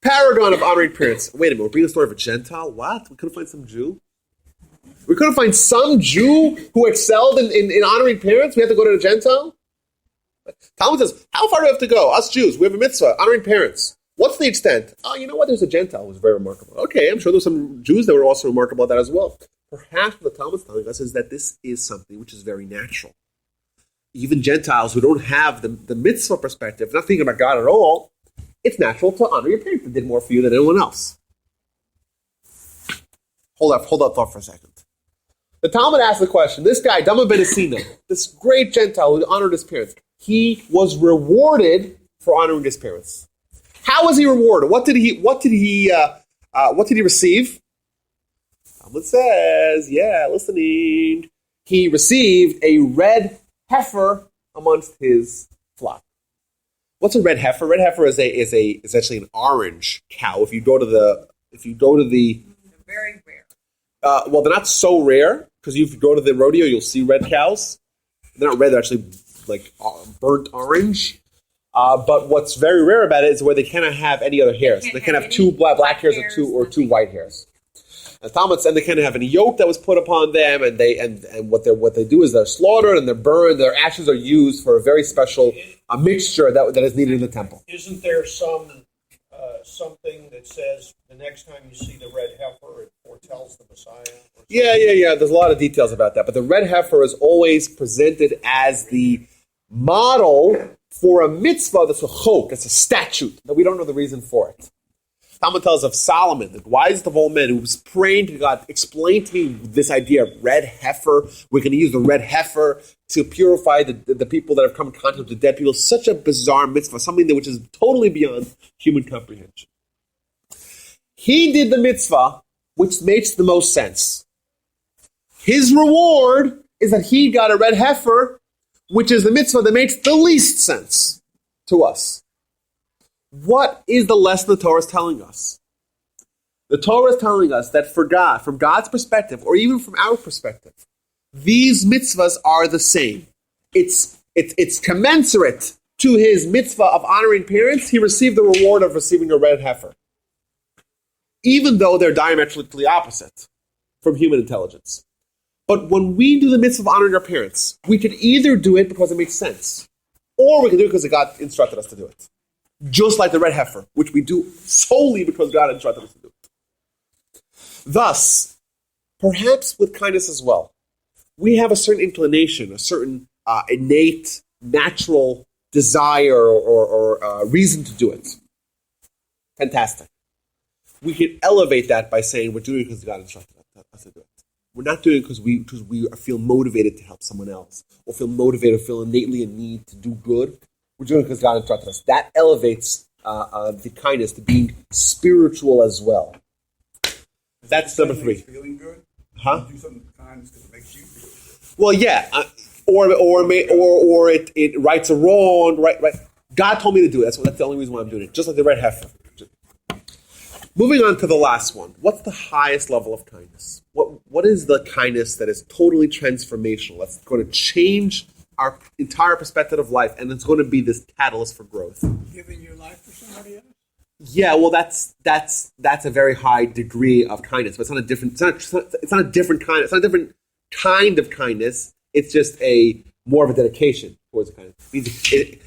paragon of honoring parents. Wait a minute, we're bringing the story of a Gentile? What? We couldn't find some Jew? We couldn't find some Jew who excelled in honoring parents? We have to go to a Gentile? Talmud says, how far do we have to go? Us Jews, we have a mitzvah, honoring parents. What's the extent? Oh, you know what? There's a Gentile who was very remarkable. Okay, I'm sure there's some Jews that were also remarkable at that as well. Perhaps what the Talmud's telling us is that this is something which is very natural. Even Gentiles who don't have the mitzvah perspective, not thinking about God at all, it's natural to honor your parents that did more for you than anyone else. Hold that thought for a second. The Talmud asked the question, this guy, Dama ben Nesina, this great Gentile who honored his parents, he was rewarded for honoring his parents. How was he rewarded? What did he receive? Talmud says, listening. He received a red heifer amongst his flock. What's a red heifer? Red heifer is essentially an orange cow. If you go to the They're very rare. well, they're not so rare, because if you go to the rodeo, you'll see red cows. They're not red; they're actually like burnt orange. But what's very rare about it is where they cannot have any other hairs. They can't have two black hairs or two white hairs. And Talmud said they can't have any yoke that was put upon them, and what they do is they're slaughtered and they're burned. Their ashes are used for a very special mixture that is needed in the temple. Isn't there something that says the next time you see the red heifer, it foretells the Messiah? Yeah. There's a lot of details about that, but the red heifer is always presented as the model for a mitzvah that's a chok, it's a statute that we don't know the reason for it. Talmud tells of Solomon, the wisest of all men, who was praying to God, explain to me this idea of red heifer. We're going to use the red heifer to purify the people that have come in contact with the dead people. Such a bizarre mitzvah, something which is totally beyond human comprehension. He did the mitzvah, which makes the most sense. His reward is that he got a red heifer, which is the mitzvah that makes the least sense to us. What is the lesson the Torah is telling us? The Torah is telling us that for God, from God's perspective, or even from our perspective, these mitzvahs are the same. It's commensurate to his mitzvah of honoring parents. He received the reward of receiving a red heifer, even though they're diametrically opposite from human intelligence. But when we do the mitzvah of honoring our parents, we can either do it because it makes sense, or we can do it because God instructed us to do it. Just like the red heifer, which we do solely because God instructed us to do it. Thus, perhaps with kindness as well, we have a certain inclination, a certain innate, natural desire or reason to do it. Fantastic. We can elevate that by saying we're doing it because God instructed us to do it. We're not doing it because we feel motivated to help someone else, or feel motivated, or feel innately a need to do good. We're doing it because God instructed us. That elevates the kindness to being spiritual as well. That's number 3. Feeling good? Huh? Do something with kindness because it makes you feel good. Well, yeah, or it rights a wrong. Right. God told me to do it. That's the only reason why I'm doing it. Just like the red heifer. Moving on to the last one. What's the highest level of kindness? What is the kindness that is totally transformational? That's going to change our entire perspective of life, and it's going to be this catalyst for growth. Giving your life for somebody else? Yeah, well, that's a very high degree of kindness, but it's not a different kind. It's not a different kind of kindness. It's just more of a dedication towards the kindness.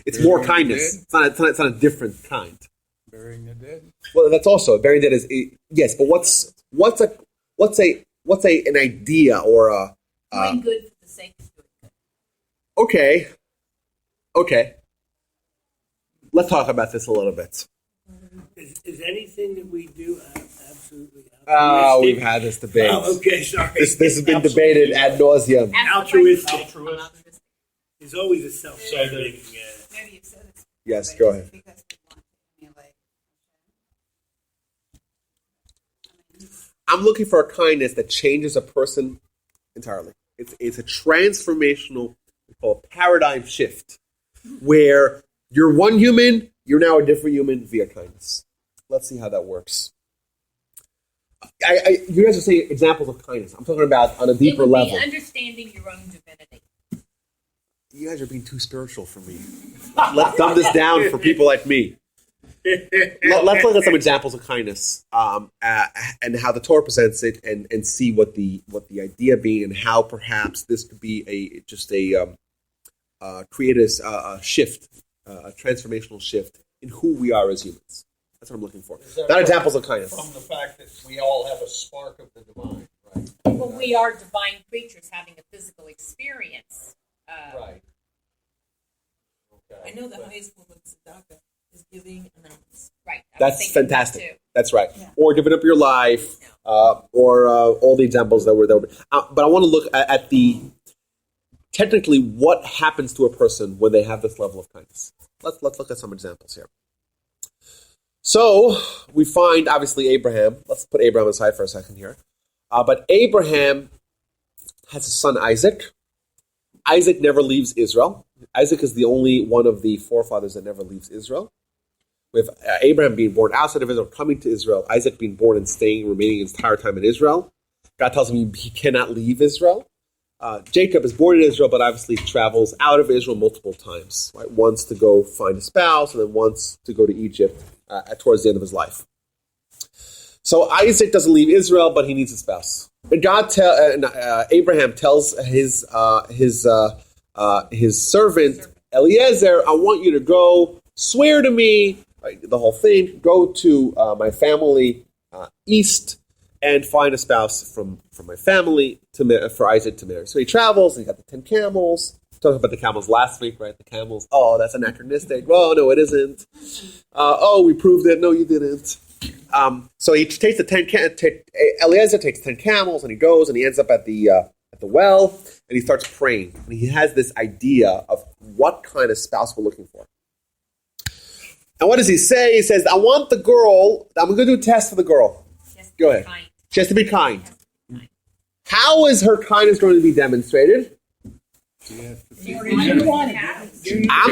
It's more kindness. It's not a different kind. Burying the dead. Well, that's also burying dead is yes, but what's an idea or a Doing good for the sake of doing good. Okay. Let's talk about this a little bit. Is anything that we do absolutely Oh, we've had this debate. Oh, okay, sorry. This has been debated ad nauseum. Altruistic. There's always a self-serving. Maybe you said it. Yes, go ahead. Because we want to emulate. I'm looking for a kindness that changes a person entirely. It's a transformational, we call it paradigm shift, where you're one human, you're now a different human via kindness. Let's see how that works. You guys are saying examples of kindness. I'm talking about on a deeper level. Understanding your own divinity. You guys are being too spiritual for me. Let's dumb this down for people like me. Let's look at some examples of kindness and how the Torah presents it, and see what the idea being, and how perhaps this could be create a shift, a transformational shift in who we are as humans. That's what I'm looking for. Not examples of kindness. From the fact that we all have a spark of the divine, right? Well, we are divine creatures having a physical experience. Right. Okay. I know the highest form of tzedakah is giving an ounce. Right. That's fantastic. That too. That's right. Yeah. Or giving up your life, or all the examples that were there. But I want to look at technically what happens to a person when they have this level of kindness. Let's look at some examples here. So we find, obviously, Abraham. Let's put Abraham aside for a second here. But Abraham has a son, Isaac. Isaac never leaves Israel. Isaac is the only one of the forefathers that never leaves Israel. With Abraham being born outside of Israel, coming to Israel, Isaac being born and remaining his entire time in Israel. God tells him he cannot leave Israel. Jacob is born in Israel, but obviously travels out of Israel multiple times. Right? Once to go find a spouse, and then once to go to Egypt towards the end of his life. So Isaac doesn't leave Israel, but he needs a spouse. And Abraham tells his servant Eliezer, "I want you to go swear to me." Right, the whole thing. Go to my family east and find a spouse from my family for Isaac to marry. So he travels, and he got the 10 camels. Talked about the camels last week, right? The camels. Oh, that's anachronistic. Oh, no, it isn't. We proved it. No, you didn't. So he takes Eliezer takes 10 camels, and he goes, and he ends up at the well, and he starts praying. And he has this idea of what kind of spouse we're looking for. And what does he say? He says, "I want the girl. I'm going to do a test for the girl. Go ahead. She has to be kind. How is her kindness going to be demonstrated? I'm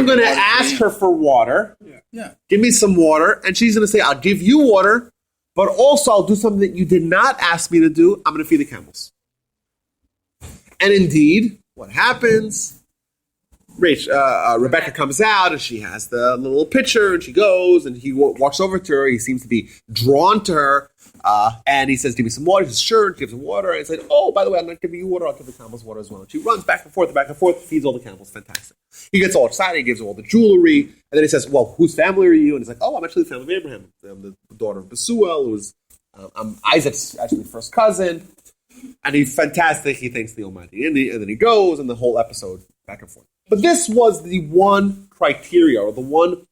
going to ask her for water. Yeah. Give me some water. And she's going to say, I'll give you water, but also I'll do something that you did not ask me to do. I'm going to feed the camels. And indeed, what happens? Rebecca comes out and she has the little pitcher and she goes and he walks over to her. He seems to be drawn to her and he says, give me some water. She says, sure. She gives him water and he says, oh, by the way, I'm not giving you water. I'll give the camels water as well. And she runs back and forth, feeds all the camels. Fantastic. He gets all excited. He gives her all the jewelry. And then he says, well, whose family are you? And he's like, oh, I'm actually the family of Abraham. I'm the daughter of Besuel, who's I'm Isaac's actually first cousin. And he's fantastic. He thanks the Almighty. And then he goes and the whole episode back and forth. But this was the one criteria or the one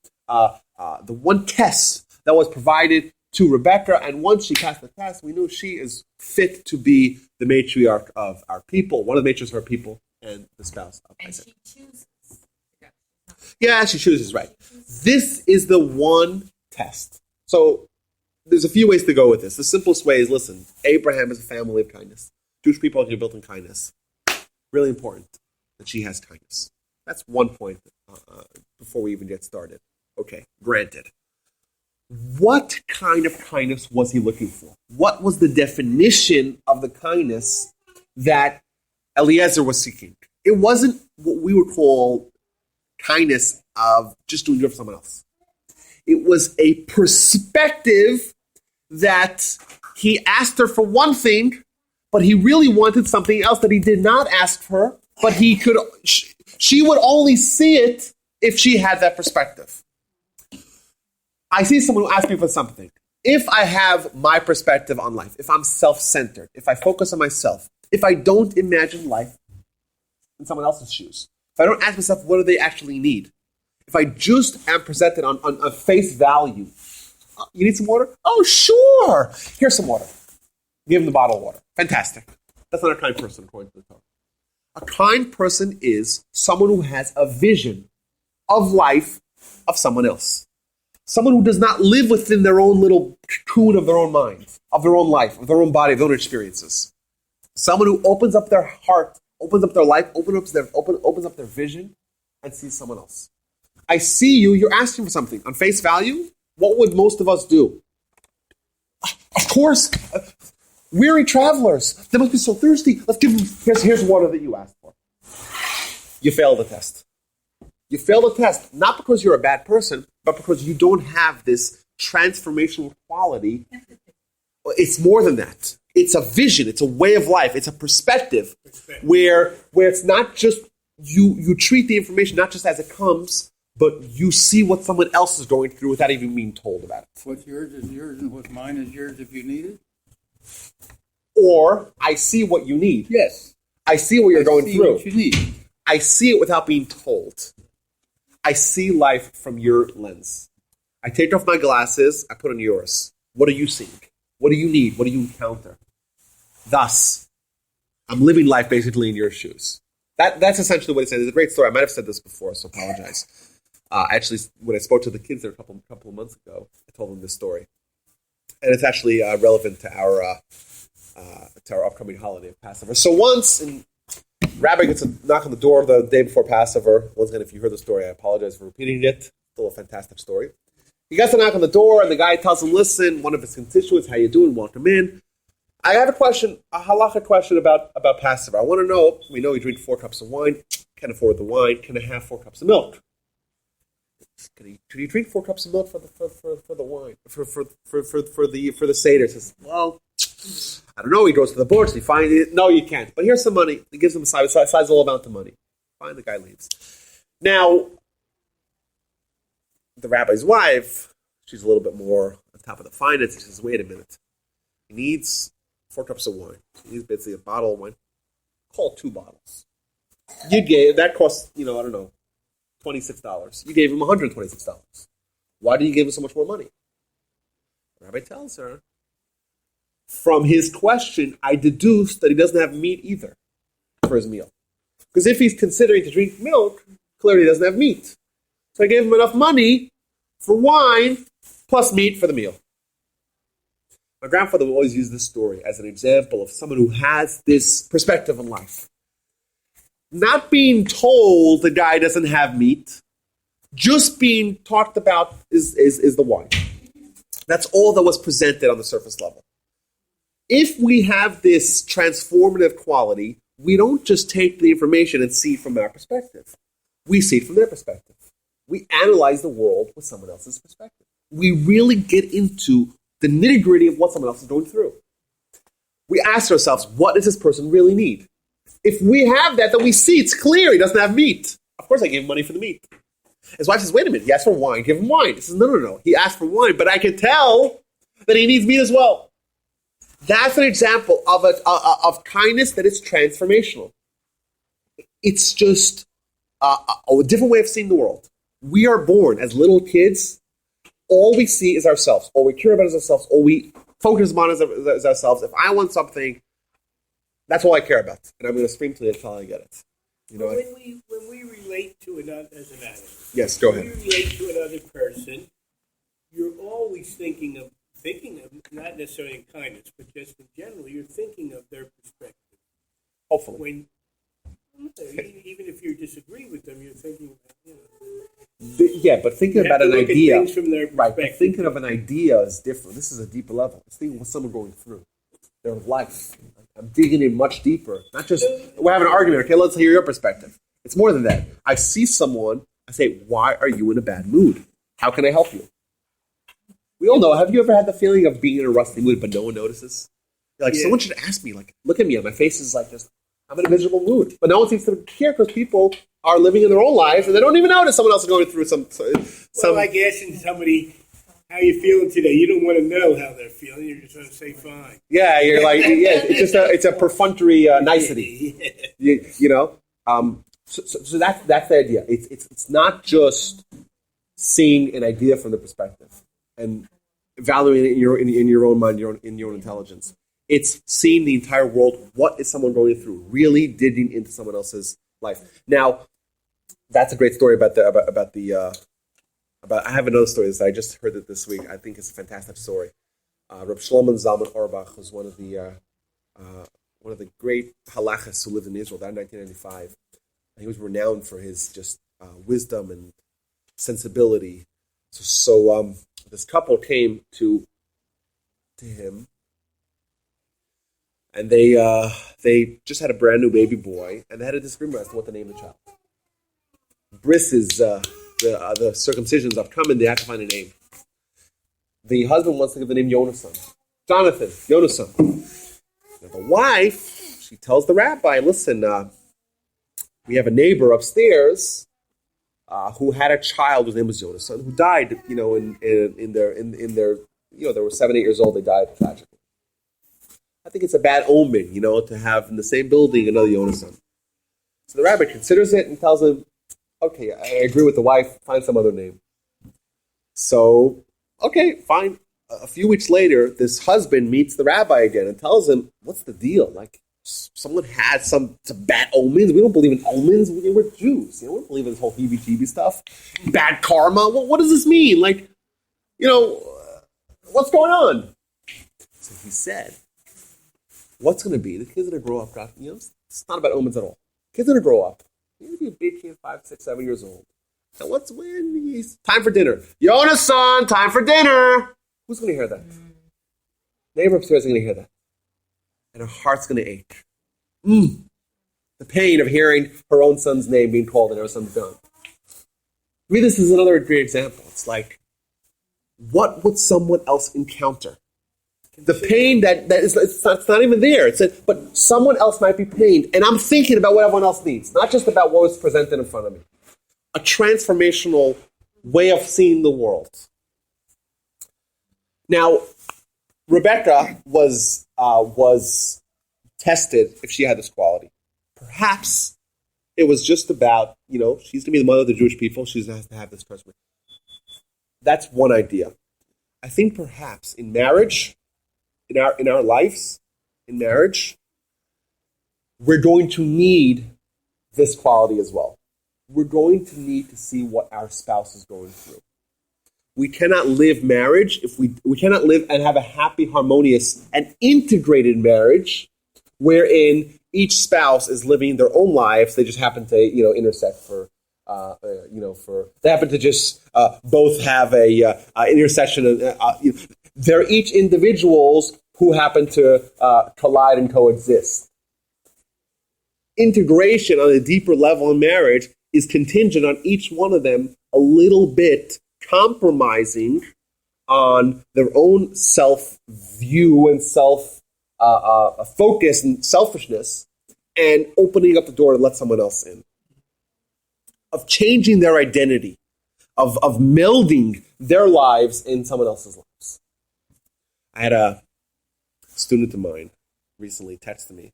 test that was provided to Rebecca. And once she passed the test, we knew she is fit to be the matriarch of our people, one of the matriarchs of our people, and the spouse of Isaac. And she chooses. Yeah, she chooses, right. This is the one test. So there's a few ways to go with this. The simplest way is, listen, Abraham is a family of kindness. Jewish people are built in kindness. Really important that she has kindness. That's one point before we even get started. Okay, granted. What kind of kindness was he looking for? What was the definition of the kindness that Eliezer was seeking? It wasn't what we would call kindness of just doing good for someone else. It was a perspective that he asked her for one thing, but he really wanted something else that he did not ask for, but he could. She would only see it if she had that perspective. I see someone who asks me for something. If I have my perspective on life, if I'm self-centered, if I focus on myself, if I don't imagine life in someone else's shoes, if I don't ask myself what do they actually need, if I just am presented on a face value, you need some water? Oh, sure. Here's some water. Give him the bottle of water. Fantastic. That's not a kind person according to the Torah. A kind person is someone who has a vision of life of someone else. Someone who does not live within their own little cocoon of their own mind, of their own life, of their own body, of their own experiences. Someone who opens up their heart, opens up their life, opens up their vision, and sees someone else. I see you, you're asking for something. On face value, what would most of us do? Of course, weary travelers. They must be so thirsty. Let's give them, here's water that you asked for. You fail the test. You fail the test, not because you're a bad person, but because you don't have this transformational quality. It's more than that. It's a vision. It's a way of life. It's a perspective where it's not just you treat the information not just as it comes, but you see what someone else is going through without even being told about it. What's yours is yours, and what's mine is yours if you need it. Or I see what you need. Yes. I see what you're going through. What you need. I see it without being told. I see life from your lens. I take off my glasses, I put on yours. What are you seeing? What do you need? What do you encounter? Thus, I'm living life basically in your shoes. That's essentially what it says. It's a great story. I might have said this before, so apologize. Actually, when I spoke to the kids there a couple of months ago, I told them this story. And it's actually relevant to our upcoming holiday of Passover. So once, Rabbi gets a knock on the door the day before Passover. Once again, if you heard the story, I apologize for repeating it. Still a fantastic story. He gets a knock on the door, and the guy tells him, listen, one of his constituents, how you doing? Welcome in. I have a question, a halacha question about Passover. I want to know, we know you drink 4 cups of wine. Can't afford the wine. Can I have 4 cups of milk? Could you drink 4 cups of milk for the wine? For the Seder? He says, well, I don't know. He goes to the books. He finds it. No, you can't. But here's some money. He gives him a sizable amount of money. Fine, the guy leaves. Now, the rabbi's wife, she's a little bit more on top of the finance. She says, wait a minute. He needs 4 cups of wine. He needs basically a bottle of wine. Call 2 bottles. That costs, I don't know, $26. You gave him $126. Why do you give him so much more money? The rabbi tells her, from his question, I deduced that he doesn't have meat either for his meal. Because if he's considering to drink milk, clearly he doesn't have meat. So I gave him enough money for wine plus meat for the meal. My grandfather would always use this story as an example of someone who has this perspective on life. Not being told the guy doesn't have meat, just being talked about is the wine. That's all that was presented on the surface level. If we have this transformative quality, we don't just take the information and see it from our perspective. We see it from their perspective. We analyze the world with someone else's perspective. We really get into the nitty-gritty of what someone else is going through. We ask ourselves, what does this person really need? If we have that, then we see it's clear he doesn't have meat. Of course I gave him money for the meat. His wife says, wait a minute, he asked for wine, give him wine. He says, no. He asked for wine, but I can tell that he needs meat as well. That's an example of kindness that is transformational. It's just a different way of seeing the world. We are born as little kids. All we see is ourselves. All we care about is ourselves. All we focus on is ourselves. If I want something, that's all I care about. And I'm going to scream to it until I get it. You know, when we relate to another, as an adult, yes, go ahead. When we relate to another person, you're always thinking of not necessarily in kindness, but just in general, you're thinking of their perspective. Hopefully. Even if you disagree with them, you're thinking about, Yeah, but thinking about an idea, things from their right? perspective. Thinking of an idea is different. This is a deeper level. It's thinking of what someone going through, their life. I'm digging in much deeper. Not just we're having an argument. Okay, let's hear your perspective. It's more than that. I see someone. I say, why are you in a bad mood? How can I help you? We all know. Have you ever had the feeling of being in a rusty mood, but no one notices? You're like, someone should ask me. Like, look at me. My face is like just. I'm in a miserable mood, but no one seems to care because people are living in their own lives and they don't even notice someone else is going through some. Like asking somebody, how you feeling today? You don't want to know how they're feeling. You're just going to say fine. Yeah, you're like, it's a perfunctory nicety. You know, so that's the idea. It's not just seeing an idea from the perspective and valuing it in your own mind, in your own intelligence. It's seeing the entire world. What is someone going through? Really digging into someone else's life. Now, that's a great story about I have another story that I just heard it this week. I think it's a fantastic story. Reb Shlomo Zalman Auerbach was one of the great halachas who lived in Israel died in 1995. He was renowned for his just wisdom and sensibility. So this couple came to him. And they just had a brand new baby boy, and they had a disagreement as to what to name the child. Bris is the circumcision's upcoming. They have to find a name. The husband wants to give the name Jonathan. The wife, she tells the rabbi, "Listen, we have a neighbor upstairs who had a child whose name was Jonathan, who died. You know, in their they were 7, 8 years old. They died tragically." I think it's a bad omen, to have in the same building another Yonasan. So the rabbi considers it and tells him, okay, I agree with the wife, find some other name. So, okay, fine. A few weeks later, this husband meets the rabbi again and tells him, what's the deal? Like, someone had some bad omens. We don't believe in omens. We're Jews. We don't believe in this whole heebie-jeebie stuff. Bad karma. What does this mean? Like, what's going on? So he said, what's going to be? The kids are going to grow up. It's not about omens at all. Kids are going to grow up. You're going to be a big kid, 5, 6, 7 years old. And what's when he's time for dinner? Yonasan, time for dinner. Who's going to hear that? Neighbor upstairs is going to hear that. And her heart's going to ache. The pain of hearing her own son's name being called and her son's done. I mean, this is another great example. It's like, what would someone else encounter? The pain that is it's not even there. But someone else might be pained, and I'm thinking about what everyone else needs, not just about what was presented in front of me. A transformational way of seeing the world. Now, Rebecca was tested if she had this quality. Perhaps it was just about she's going to be the mother of the Jewish people. She has to have this transformation. That's one idea. I think perhaps in marriage. In our lives, in marriage, we're going to need this quality as well. We're going to need to see what our spouse is going through. We cannot live marriage if we cannot live and have a happy, harmonious, and integrated marriage wherein each spouse is living their own lives. They just happen to intersect for they happen to just both have a intersection. They're each individuals who happen to collide and coexist. Integration on a deeper level in marriage is contingent on each one of them a little bit compromising on their own self-view and self-focus and selfishness, and opening up the door to let someone else in. Of changing their identity, of melding their lives in someone else's lives. I had a student of mine recently text me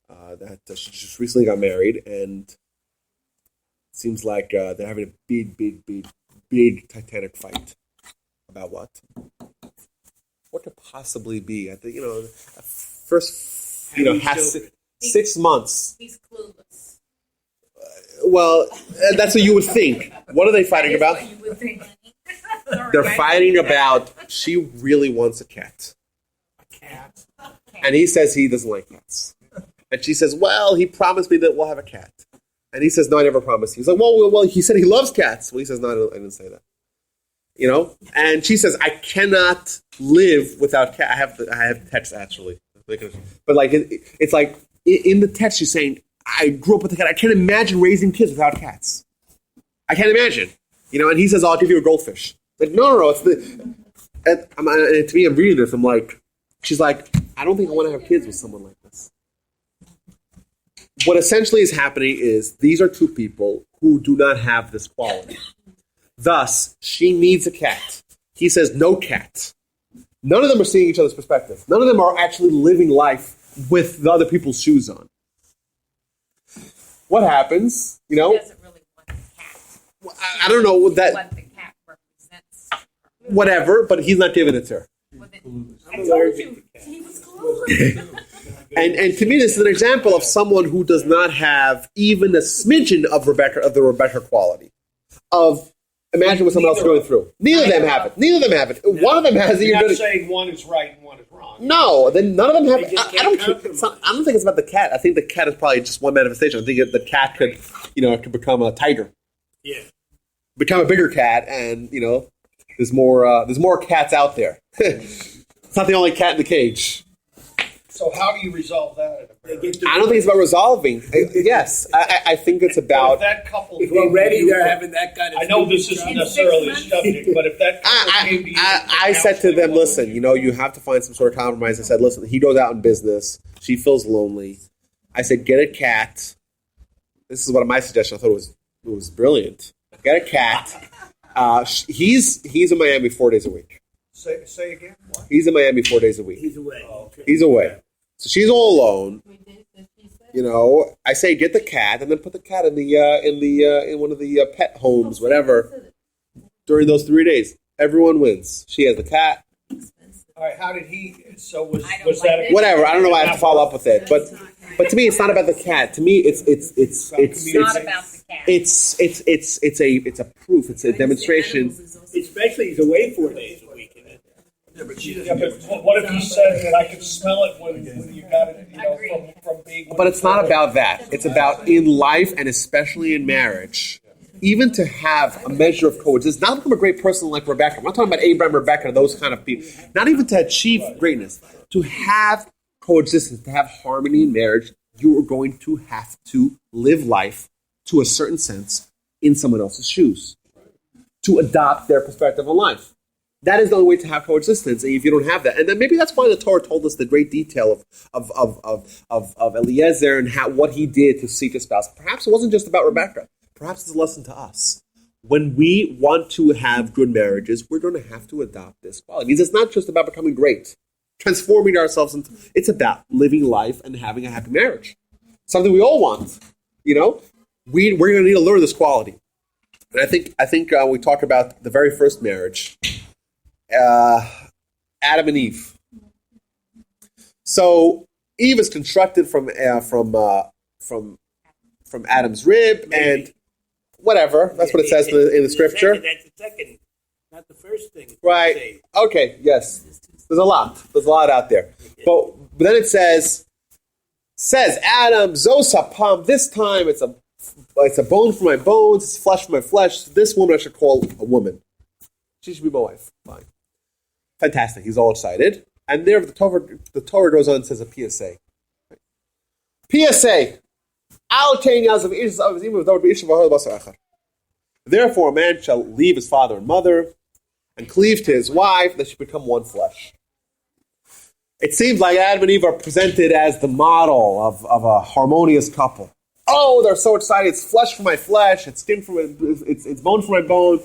that she just recently got married, and it seems like they're having a big Titanic fight. About what? What could possibly be? I think, first, has 6 months. He's clueless. Well, that's what you would think. What are they fighting about? What you would think. They're fighting about she really wants a cat. And he says he doesn't like cats. And she says, well, he promised me that we'll have a cat. And he says, no, I never promised. He's like, well, he said he loves cats. Well, he says, no, I didn't say that. And she says, I cannot live without cat. I have text actually. But like, it's like in the text she's saying, I grew up with a cat. I can't imagine raising kids without cats. I can't imagine. And he says, I'll give you a goldfish. Like, no, it's the... And to me, I'm reading this, I'm like, she's like, I don't think I want to have kids with someone like this. What essentially is happening is these are two people who do not have this quality. Thus, she needs a cat. He says, no cat. None of them are seeing each other's perspective. None of them are actually living life with the other people's shoes on. What happens? He doesn't really want the cat. I don't know what that... What the cat represents. Whatever, but he's not giving it to her. I told you, he was clueless. And to me, this is an example of someone who does not have even a smidgen of the Rebecca quality. Imagine what someone else is going through. Neither of them have it. One of them has it. You're not saying one is right and one is wrong. No, then none of them have it. just I don't can't think it's about the cat. I think the cat is probably just one manifestation. I think the cat could become a tiger. Yeah. Become a bigger cat, and there's more cats out there. It's not the only cat in the cage. So how do you resolve that? I don't think it's about resolving. Yes, I think it's about. Well, if that couple If already they're having that kind of... I know this isn't necessarily a subject, but if that couple came to you... I said to them, listen, you have to find some sort of compromise. I said, listen, he goes out in business. She feels lonely. I said, get a cat. This is one of my suggestions. I thought it was brilliant. Get a cat. He's in Miami 4 days a week. Say again? What? He's in Miami 4 days a week. He's away. He's away. So she's all alone. I say get the cat and then put the cat in one of the pet homes, whatever. During those 3 days, everyone wins. She has the cat. All right. How did he? So was like that? it. Whatever. I don't know why I have to follow up with it, but to me, it's not about the cat. To me, it's It's not about the cat. it's a proof. It's a demonstration. Especially he's away 4 days a week. Yeah, but what if he said that I could smell it when you got it, from being... But it's not about that. It's about in life and especially in marriage, even to have a measure of coexistence, not to become a great person like Rebecca. I'm not talking about Abraham, Rebecca, those kind of people. Not even to achieve greatness. To have coexistence, to have harmony in marriage, you are going to have to live life to a certain sense in someone else's shoes. To adopt their perspective on life. That is the only way to have coexistence. If you don't have that, and then maybe that's why the Torah told us the great detail of Eliezer and what he did to seek a spouse. Perhaps it wasn't just about Rebecca. Perhaps it's a lesson to us. When we want to have good marriages, we're going to have to adopt this quality. It's not just about becoming great, transforming ourselves into. It's about living life and having a happy marriage. Something we all want. We're going to need to learn this quality. And I think we talk about the very first marriage. Adam and Eve. So Eve is constructed from Adam's rib, and whatever. That's what it says in the scripture. That's the second, not the first thing. Right. Okay. Yes. There's a lot. There's a lot out there. But then it says Adam Zosapam. This time it's a bone for my bones. It's flesh for my flesh. This woman I should call a woman. She should be my wife. Fine. Fantastic. He's all excited. And there the Torah goes on and says a PSA. PSA. Therefore, a man shall leave his father and mother and cleave to his wife, that should become one flesh. It seems like Adam and Eve are presented as the model of a harmonious couple. Oh, they're so excited. It's flesh for my flesh. It's skin for my, it's bone for my bone.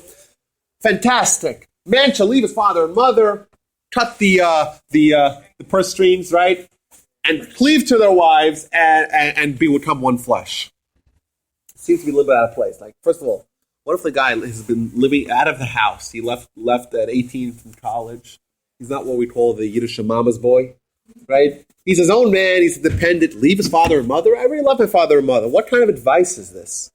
Fantastic. Man shall leave his father and mother, cut the purse strings, right? And cleave to their wives and become one flesh. It seems to be a little bit out of place. Like, first of all, what if the guy has been living out of the house? He left at 18 from college. He's not what we call the Yiddish mama's boy, right? He's his own man. He's independent. Leave his father and mother. I really love my father and mother. What kind of advice is this?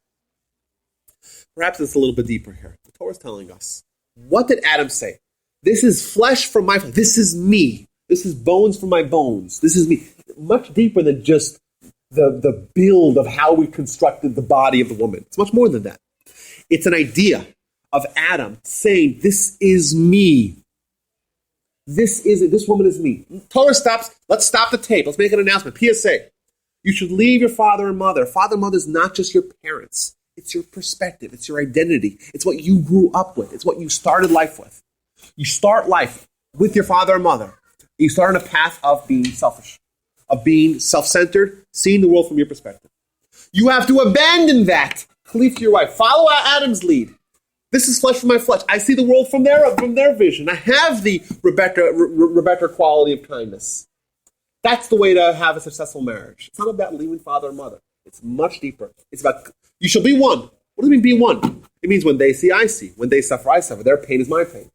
Perhaps it's a little bit deeper here. The Torah is telling us. What did Adam say? This is flesh from my flesh. This is me. This is bones from my bones. This is me. Much deeper than just the build of how we constructed the body of the woman. It's much more than that. It's an idea of Adam saying, this is me. This woman is me. Torah stops. Let's stop the tape. Let's make an announcement. PSA. You should leave your father and mother. Father and mother is not just your parents. It's your perspective. It's your identity. It's what you grew up with. It's what you started life with. You start life with your father and mother. You start on a path of being selfish, of being self-centered, seeing the world from your perspective. You have to abandon that. Cleave to your wife. Follow Adam's lead. This is flesh from my flesh. I see the world from their vision. I have the Rebecca quality of kindness. That's the way to have a successful marriage. It's not about leaving father and mother. It's much deeper. It's about, you shall be one. What does it mean be one? It means when they see, I see. When they suffer, I suffer. Their pain is my pain.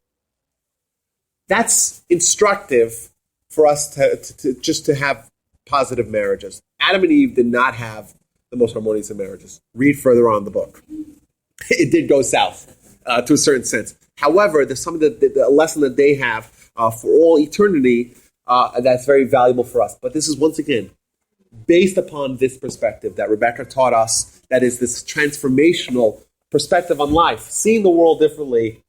That's instructive for us to have positive marriages. Adam and Eve did not have the most harmonious of marriages. Read further on in the book. It did go south to a certain sense. However, there's some of the lesson that they have for all eternity that's very valuable for us. But this is, once again, based upon this perspective that Rebecca taught us, that is this transformational perspective on life, seeing the world differently.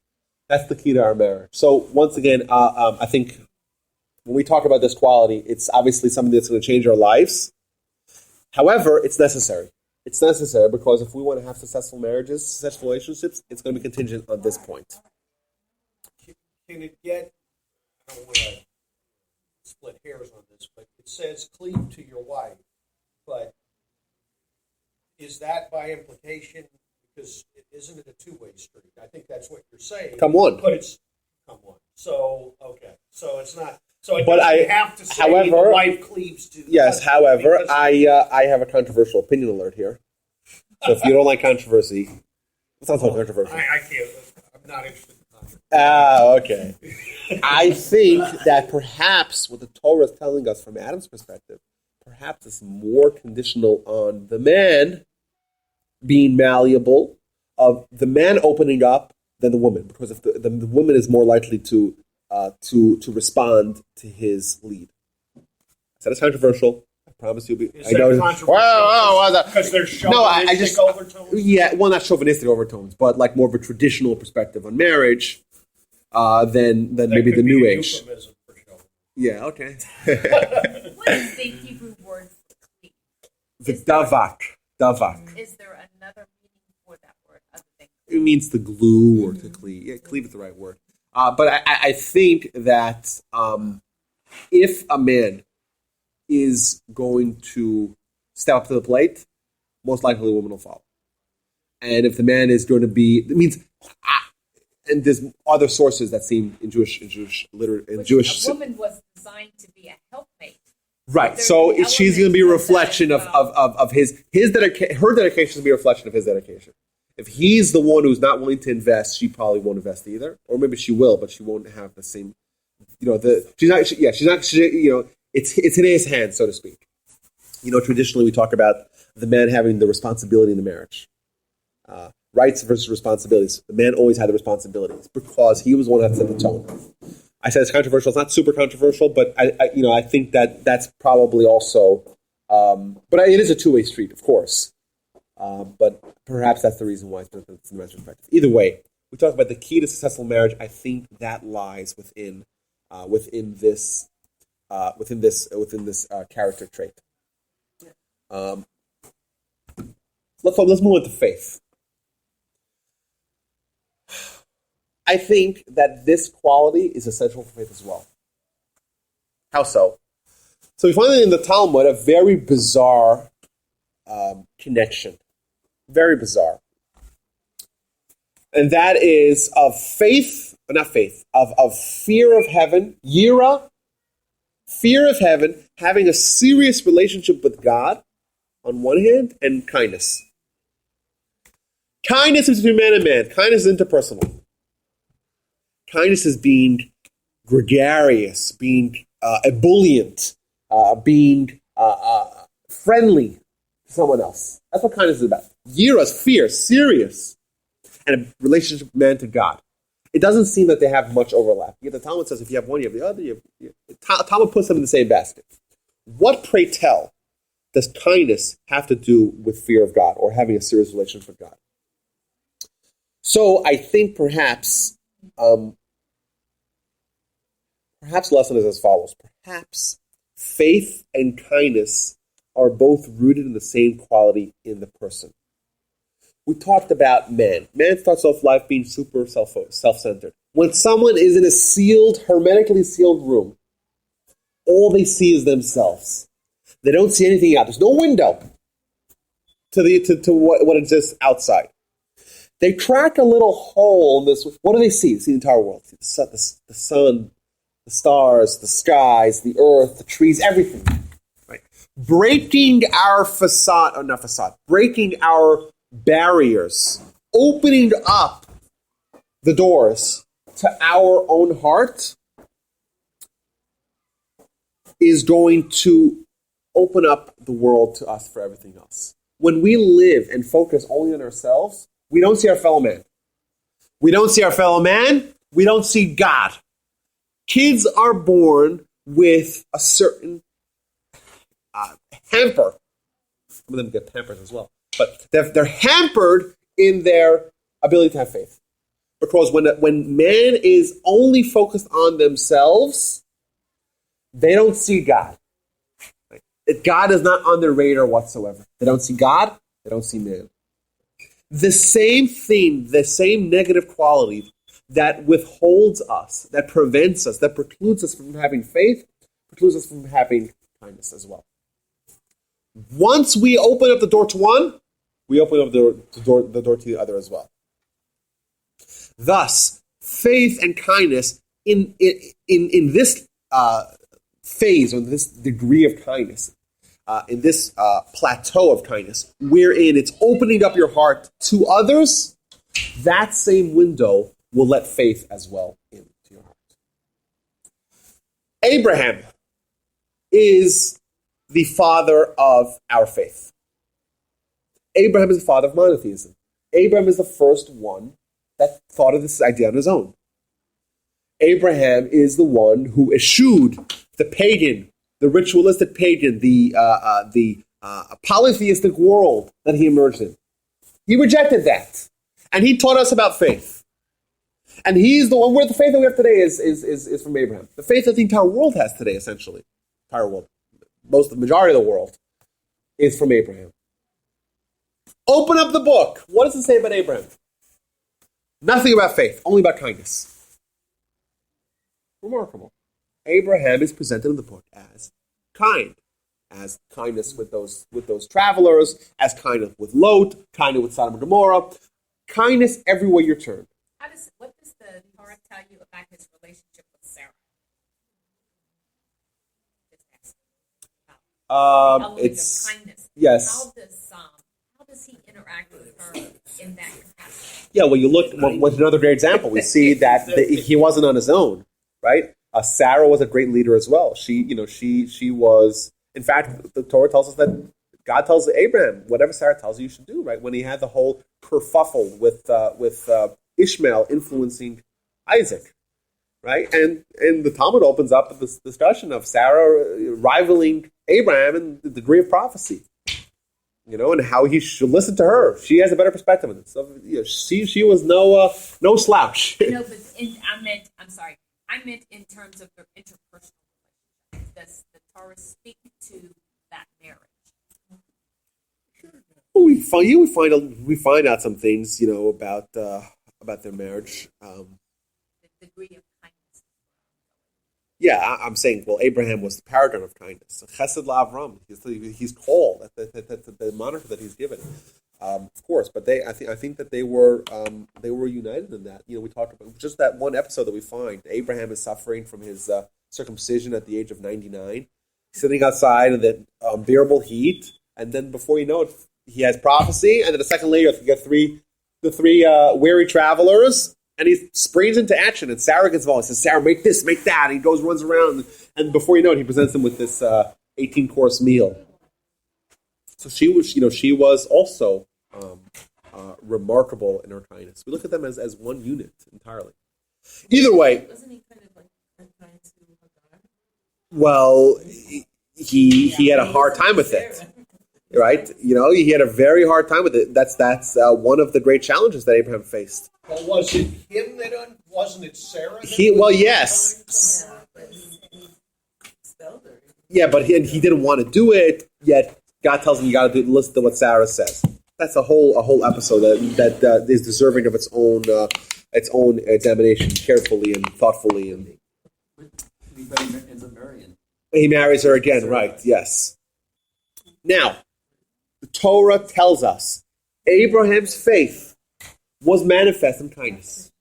That's the key to our marriage. So once again, I think when we talk about this quality, it's obviously something that's going to change our lives. However, it's necessary. It's necessary because if we want to have successful marriages, successful relationships, it's going to be contingent on this point. Can it get, I don't want to split hairs on this, but it says cleave to your wife. But is that by implication, because isn't it a two-way street? I think that's what you're saying. Come on. But it's, come on. So, okay. So it's not, so it but doesn't have to say however, the wife cleaves to the yes, husband, however, because I have a controversial opinion alert here. So if you don't like controversy, let's not talk controversy. I can't, I'm not interested in controversy. Okay. I think that perhaps what the Torah is telling us from Adam's perspective, perhaps it's more conditional on the man being malleable, of the man opening up than the woman, because if the woman is more likely to respond to his lead. I said it's controversial. I promise you'll be. Is that controversial? Because there's chauvinistic overtones? Yeah, well, not chauvinistic overtones, but like more of a traditional perspective on marriage than maybe the New Age. Yeah, okay. What is the Hebrew word for cleave? The davak. Davak. Is there another meaning for that word other than It means to glue or to cleave. Yeah, cleave is the right word. But I think that if a man is going to step up to the plate, most likely the woman will follow. And if the man is going to be, it means, and there's other sources that seem in Jewish literature, in Jewish. A woman was designed to be a helpmate. Right, so she's going to be a reflection of his dedication. Her dedication is going to be a reflection of his dedication. If he's the one who's not willing to invest, she probably won't invest either, or maybe she will, but she won't have the same. She's not. It's in his hands, so to speak. Traditionally we talk about the man having the responsibility in the marriage, rights versus responsibilities. The man always had the responsibilities because he was the one that set the tone. I said it's controversial. It's not super controversial, but I think that's probably also. But it is a two-way street, of course. But perhaps that's the reason why it's in the men's perspective. Either way, we talk about the key to successful marriage. I think that lies within within this character trait. Let's move on to faith. I think that this quality is essential for faith as well. How so? So we find in the Talmud a very bizarre connection. Very bizarre. And that is of faith, not faith, of fear of heaven, yira, fear of heaven, having a serious relationship with God on one hand, and kindness. Kindness is between man and man. Kindness is interpersonal. Kindness is being gregarious, being ebullient, being friendly to someone else. That's what kindness is about. Yira is fear, serious, and a relationship of man to God. It doesn't seem that they have much overlap. Yet the Talmud says if you have one, you have the other. Talmud puts them in the same basket. What, pray tell, does kindness have to do with fear of God or having a serious relationship with God? So I think perhaps the lesson is as follows. Perhaps faith and kindness are both rooted in the same quality in the person. We talked about man. Man starts off life being super self-centered. When someone is in a sealed, hermetically sealed room, all they see is themselves. They don't see anything out. There's no window to what exists outside. They crack a little hole in this. What do they see? They see the entire world. The sun, the stars, the skies, the earth, the trees, everything. Right? Breaking our facade, or not facade, breaking our barriers, opening up the doors to our own heart is going to open up the world to us for everything else. When we live and focus only on ourselves, we don't see our fellow man. We don't see our fellow man. We don't see God. Kids are born with a certain hamper. Some of them get pampers as well. But they're hampered in their ability to have faith. Because when man is only focused on themselves, they don't see God. God is not on their radar whatsoever. They don't see God. They don't see man. The same thing, the same negative quality that withholds us, that prevents us, that precludes us from having faith, precludes us from having kindness as well. Once we open up the door to one, we open up the door to the other as well. Thus, faith and kindness in this phase, or this degree of kindness, in this plateau of kindness, wherein it's opening up your heart to others, that same window will let faith as well into your heart. Abraham is the father of our faith. Abraham is the father of monotheism. Abraham is the first one that thought of this idea on his own. Abraham is the one who eschewed the pagan, the ritualistic pagan, the polytheistic world that he emerged in. He rejected that. And he taught us about faith. And he's the one where the faith that we have today is from Abraham. The faith that the entire world has today, essentially. Entire world. The majority of the world is from Abraham. Open up the book. What does it say about Abraham? Nothing about faith, only about kindness. Remarkable. Abraham is presented in the book as kind, as kindness with those travelers, as kindness with Lot, kindness with Sodom and Gomorrah, kindness everywhere you turn. What does the Torah tell you about his relationship with Sarah? It's kindness. yes. How does he interact with her in that capacity? Yeah, well, you look. What's another great example? We see that he wasn't on his own, right? Sarah was a great leader as well. She was. In fact, the Torah tells us that God tells Abraham, whatever Sarah tells you should do, right? When he had the whole kerfuffle with Ishmael influencing Isaac, right? And the Talmud opens up this discussion of Sarah rivaling Abraham in the degree of prophecy, and how he should listen to her. She has a better perspective on it. So she was no slouch. No, but I'm sorry. I meant in terms of their interpersonal relationship. Does the Torah speak to that marriage? Well, we find out some things, about their marriage. The degree of kindness. Yeah, I'm saying, well, Abraham was the paragon of kindness. So Chesed LaAvram, he's called. That's the moniker that he's given. Of course, but I think that they were united in that. We talked about just that one episode that we find. Abraham is suffering from his circumcision at the age of 99, sitting outside in the unbearable heat, and then before you know it, he has prophecy, and then a second later, you get the three weary travelers, and he springs into action. And Sarah gets involved. He says, "Sarah, make this, make that." And he runs around, and before you know it, he presents them with this 18-course meal. So she was also remarkable in her kindness. We look at them as one unit entirely. Either way, Wasn't he kind of like unkind to Hagar? well, he had a hard time with it, right? He had a very hard time with it. That's one of the great challenges that Abraham faced. Well, was it him wasn't it Sarah? Yes. Yeah, but he expelled her. Yeah, but he didn't want to do it, yet God tells him you got to listen to what Sarah says. That's a whole episode that is deserving of its own examination, carefully and thoughtfully. And Anybody ends up marrying. he marries her again, right? Yes. Now, the Torah tells us Abraham's faith was manifest in kindness.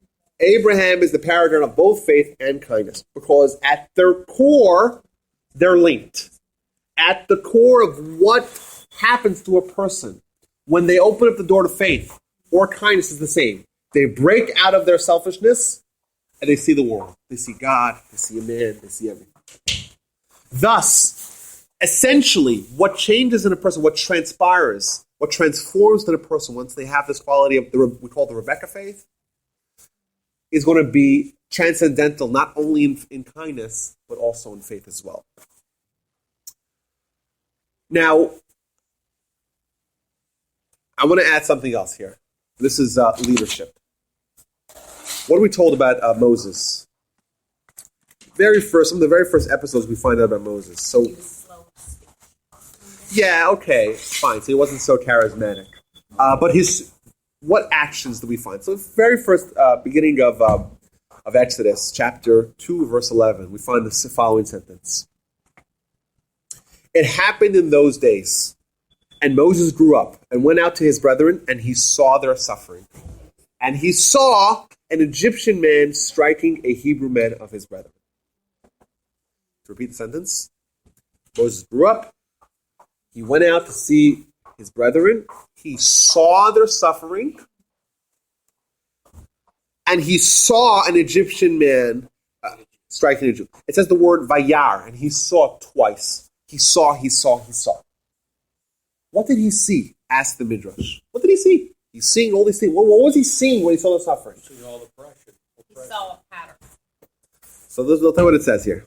Abraham is the paragon of both faith and kindness because at their core, they're linked. At the core of what happens to a person when they open up the door to faith or kindness is the same. They break out of their selfishness and they see the world. They see God, they see a man, they see everything. Thus, essentially, what changes in a person, what transpires, what transforms in a person once they have this quality of we call the Rebecca faith, is going to be transcendental, not only in kindness, but also in faith as well. Now, I want to add something else here. This is leadership. What are we told about Moses? Some of the very first episodes we find out about Moses. So, He was slow to speak. yeah, okay, fine. So he wasn't so charismatic. But what actions do we find? So the very first beginning of Exodus, chapter 2, verse 11, we find the following sentence. It happened in those days, and Moses grew up and went out to his brethren, and he saw their suffering. And he saw an Egyptian man striking a Hebrew man of his brethren. To repeat the sentence, Moses grew up, he went out to see his brethren, he saw their suffering, and he saw an Egyptian man striking a Jew. It says the word vayar, and he saw it twice. He saw. What did he see? Asked the Midrash. What did he see? He's seeing all these things. What was he seeing when he saw the suffering? Seeing all the pressure. He saw a pattern. So I'll tell you what it says here.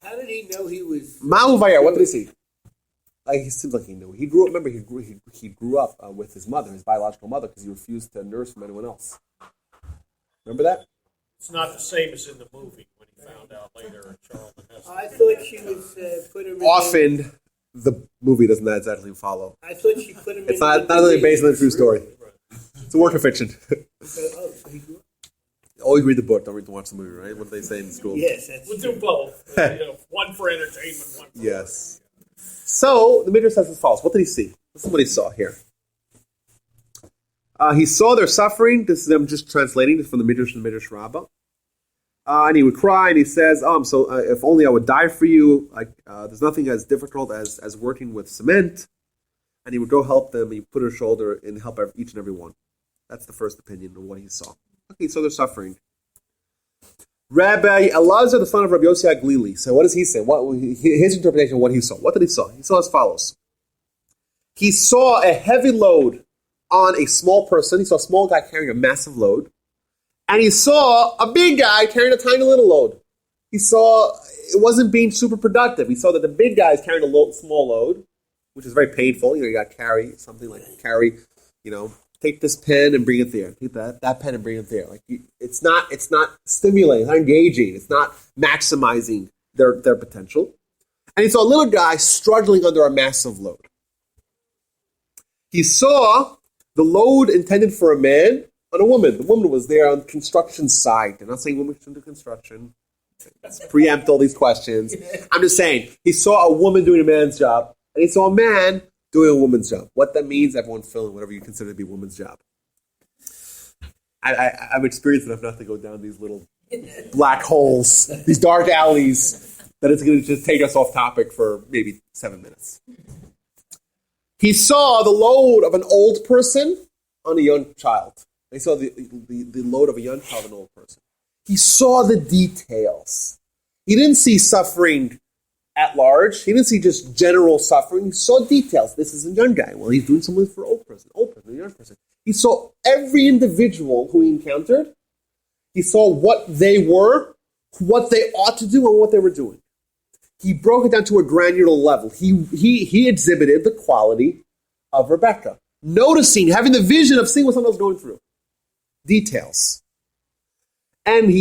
How did he know he was? Ma'u vayar, what did he see? He seems like he knew. He grew up. Remember, he grew up with his mother, his biological mother, because he refused to nurse from anyone else. Remember that? It's not the same as in the movie when he found out later Charlton Heston. I thought she was put him. Often, the movie does not exactly follow. I thought she put him. It's not really based on a true story. It's a work of fiction. So he grew up. Always read the book. Don't watch the movie, right? What do they say in school? Yes, that's We'll true. do both. One for entertainment, one for Yes. So the Midrash says as follows. What did he see? This is what he saw here. He saw their suffering. This is I'm just translating this from the Midrash and the Midrash Rabbah. And he would cry, and he says, if only I would die for you. There's nothing as difficult as working with cement. And he would go help them. He put his shoulder and help each and every one. That's the first opinion of what he saw. Okay, so they're suffering. Rabbi Elazar, the son of Rabbi Yossi HaGlili. So what does he say? His interpretation of what he saw. What did he saw? He saw as follows. He saw a heavy load on a small person. He saw a small guy carrying a massive load. And he saw a big guy carrying a tiny little load. He saw it wasn't being super productive. He saw that the big guy is carrying a small load, which is very painful. You got to carry something like take this pen and bring it there. Take that pen and bring it there. Like it's not stimulating, it's not engaging, it's not maximizing their potential. And he saw a little guy struggling under a massive load. He saw the load intended for a man on a woman. The woman was there on the construction site. I'm not saying women shouldn't do construction. Preempt all these questions. I'm just saying, he saw a woman doing a man's job, and he saw a man doing a woman's job. What that means, everyone fill in whatever you consider to be a woman's job. I'm experienced enough not to go down these little black holes, these dark alleys, that it's going to just take us off topic for maybe 7 minutes. He saw the load of an old person on a young child. He saw the load of a young child on an old person. He saw the details. He didn't see suffering at large. He didn't see just general suffering. He saw details. This is a young guy. Well, he's doing something for an old person, a young person. He saw every individual who he encountered. He saw what they were, what they ought to do, and what they were doing. He broke it down to a granular level. He exhibited the quality of Rebecca. Noticing, having the vision of seeing what someone else going through. Details. And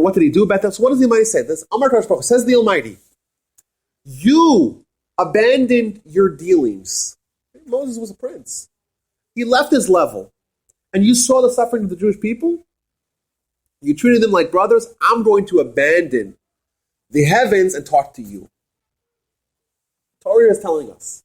what did he do about that? So what does the Almighty say? This Amar Kadosh Baruch Hu, says the Almighty, you abandoned your dealings. Moses was a prince. He left his level. And you saw the suffering of the Jewish people. You treated them like brothers. I'm going to abandon the heavens and talk to you. Torah is telling us.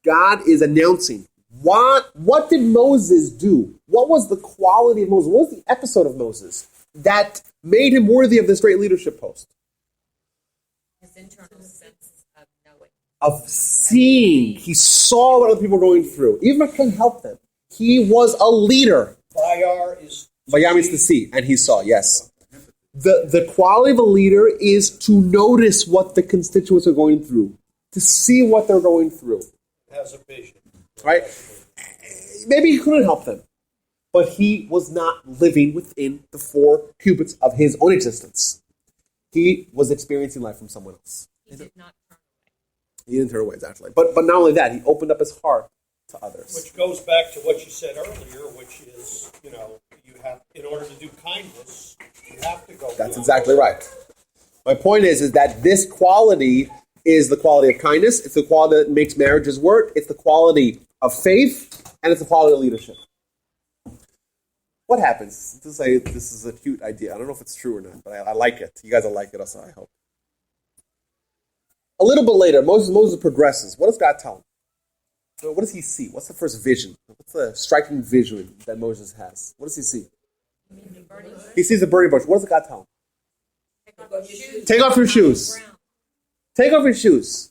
God is announcing. What did Moses do? What was the quality of Moses? What was the episode of Moses that made him worthy of this great leadership post? His internal sense of knowing. Of seeing. He saw what other people were going through. Even if he couldn't help them. He was a leader. Vayar means to see, and he saw, yes. The quality of a leader is to notice what the constituents are going through, to see what they're going through. Has a vision. Right? Maybe he couldn't help them, but he was not living within the 4 cubits of his own existence. He was experiencing life from someone else. He did not turn away. He didn't turn away, exactly. But not only that, he opened up his heart to others. Which goes back to what you said earlier, which is, you have, in order to do kindness, you have to go. That's exactly right. My point is that this quality is the quality of kindness. It's the quality that makes marriages work. It's the quality of faith, and it's the quality of leadership. What happens? This is a cute idea. I don't know if it's true or not, but I like it. You guys will like it also, I hope. A little bit later, Moses progresses. What does God tell him? So what does he see? What's the first vision? What's the striking vision that Moses has? What does he see? He sees the burning bush. What does God tell him? Take off your shoes. Take off your shoes.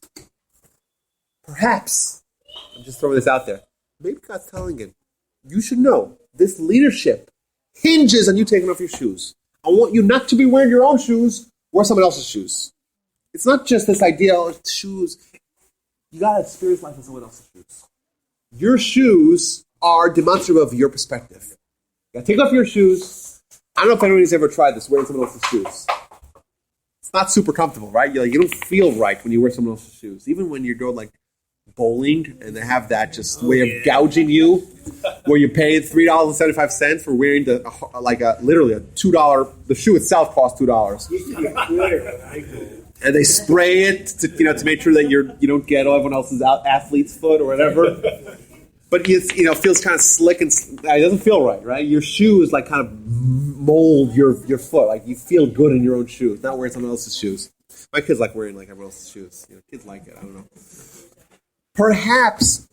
Perhaps, I'm just throwing this out there, maybe God's telling him, you should know, this leadership hinges on you taking off your shoes. I want you not to be wearing your own shoes, wear someone else's shoes. It's not just this idea of shoes. You got to experience life in someone else's shoes. Your shoes are demonstrative of your perspective. You got to take off your shoes. I don't know if anybody's ever tried this, wearing someone else's shoes. It's not super comfortable, right? You don't feel right when you wear someone else's shoes. Even when you go like bowling and they have that just way of gouging you, where you're paying $3.75 for wearing literally a $2. The shoe itself costs $2. And they spray it to make sure that you don't get everyone else's athlete's foot or whatever. But it feels kind of slick and it doesn't feel right? Your shoes kind of mold your foot. Like you feel good in your own shoes, not wearing someone else's shoes. My kids like wearing everyone else's shoes. Kids like it. I don't know. Perhaps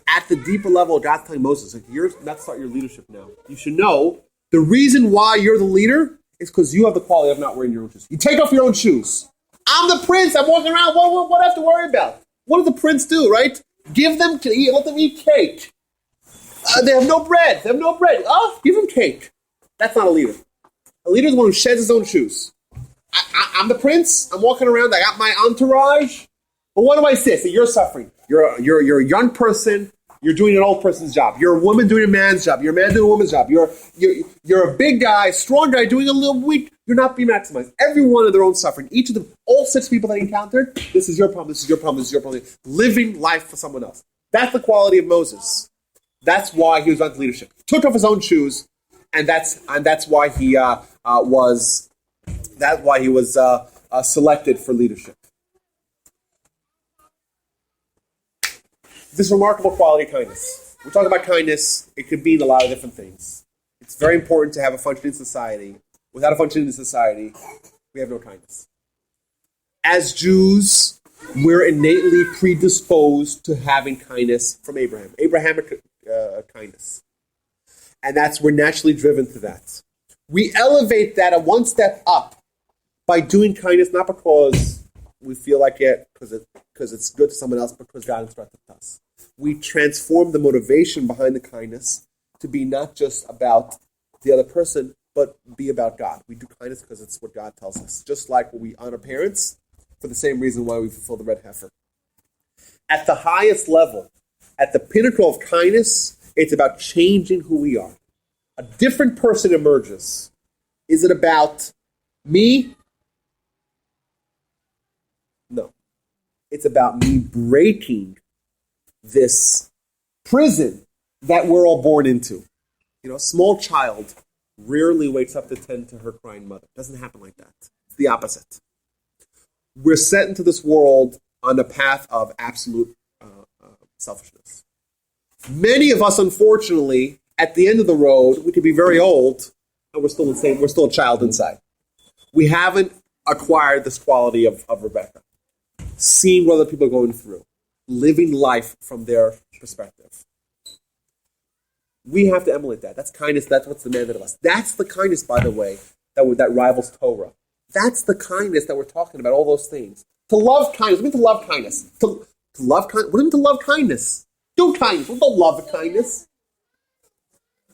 at the deeper level, God's telling Moses, you're not to start your leadership now. You should know the reason why you're the leader is because you have the quality of not wearing your own shoes. You take off your own shoes. I'm the prince. I'm walking around. What do I have to worry about? What does the prince do, right? Give them to eat. Let them eat cake. They have no bread. Oh, give them cake. That's not a leader. A leader is one who sheds his own shoes. I'm the prince. I'm walking around. I got my entourage. But what do I say? So you're suffering. You're a young person. You're doing an old person's job. You're a woman doing a man's job. You're a man doing a woman's job. You're a big guy, strong guy doing a little weak. You're not being maximized. Everyone of their own suffering. Each of them, all 6 people that he encountered, this is your problem, this is your problem, this is your problem. Living life for someone else. That's the quality of Moses. That's why he was on leadership. He took off his own shoes, and that's why he was selected for leadership. This remarkable quality of kindness. We're talking about kindness. It could mean a lot of different things. It's very important to have a functioning society. Without a functioning society, we have no kindness. As Jews, we're innately predisposed to having kindness from Abraham. Abrahamic kindness. And we're naturally driven to that. We elevate that a one step up by doing kindness, not because we feel like it, because it's good to someone else, but because God instructed us. We transform the motivation behind the kindness to be not just about the other person, but be about God. We do kindness because it's what God tells us. Just like when we honor parents, for the same reason why we fulfill the red heifer. At the highest level, at the pinnacle of kindness, it's about changing who we are. A different person emerges. Is it about me? No. It's about me breaking this prison that we're all born into. A small child rarely wakes up to tend to her crying mother. It doesn't happen like that. It's the opposite. We're set into this world on a path of absolute selfishness. Many of us, unfortunately, at the end of the road, we could be very old, and we're still a child inside. We haven't acquired this quality of Rebecca, seeing what other people are going through, living life from their perspective. We have to emulate that. That's kindness. That's what's demanded of us. That's the kindness, by the way, that rivals Torah. That's the kindness that we're talking about, all those things. To love kindness. What do you mean to love kindness? To love kindness? What do you mean to love kindness? Do kindness. What about love kindness?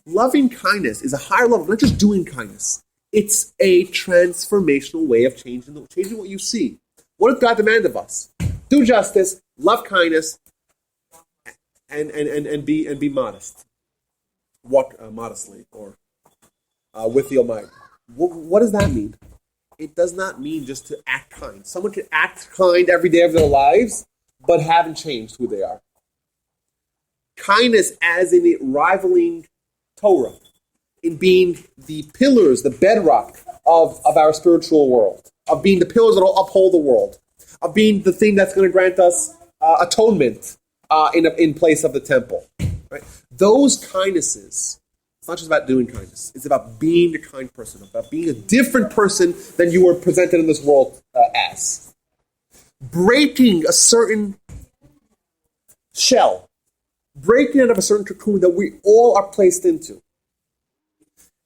Loving kindness is a higher level, not just doing kindness. It's a transformational way of changing what you see. What does God demand of us? Do justice, love kindness, and be modest. Walk modestly or with the Almighty. What does that mean? It does not mean just to act kind. Someone can act kind every day of their lives, but haven't changed who they are. Kindness as in it rivaling Torah, in being the pillars, the bedrock of our spiritual world, of being the pillars that will uphold the world, of being the thing that's going to grant us atonement in place of the temple. Right? Those kindnesses, it's not just about doing kindness. It's about being a kind person, about being a different person than you were presented in this world as. Breaking a certain shell, breaking out of a certain cocoon that we all are placed into.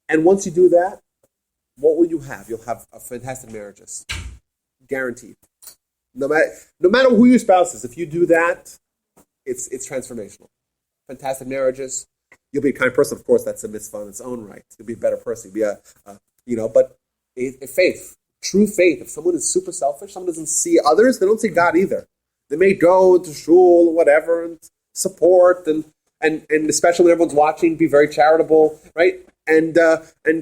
And once you do that, what will you have? You'll have a fantastic marriages. Guaranteed. No matter who your spouse is, if you do that, it's transformational. Fantastic marriages. You'll be a kind person, of course. That's a mitzvah in its own right. You'll be a better person. You'll be but faith, true faith. If someone is super selfish, someone doesn't see others, they don't see God either. They may go to shul or whatever and support and especially when everyone's watching, be very charitable, right? And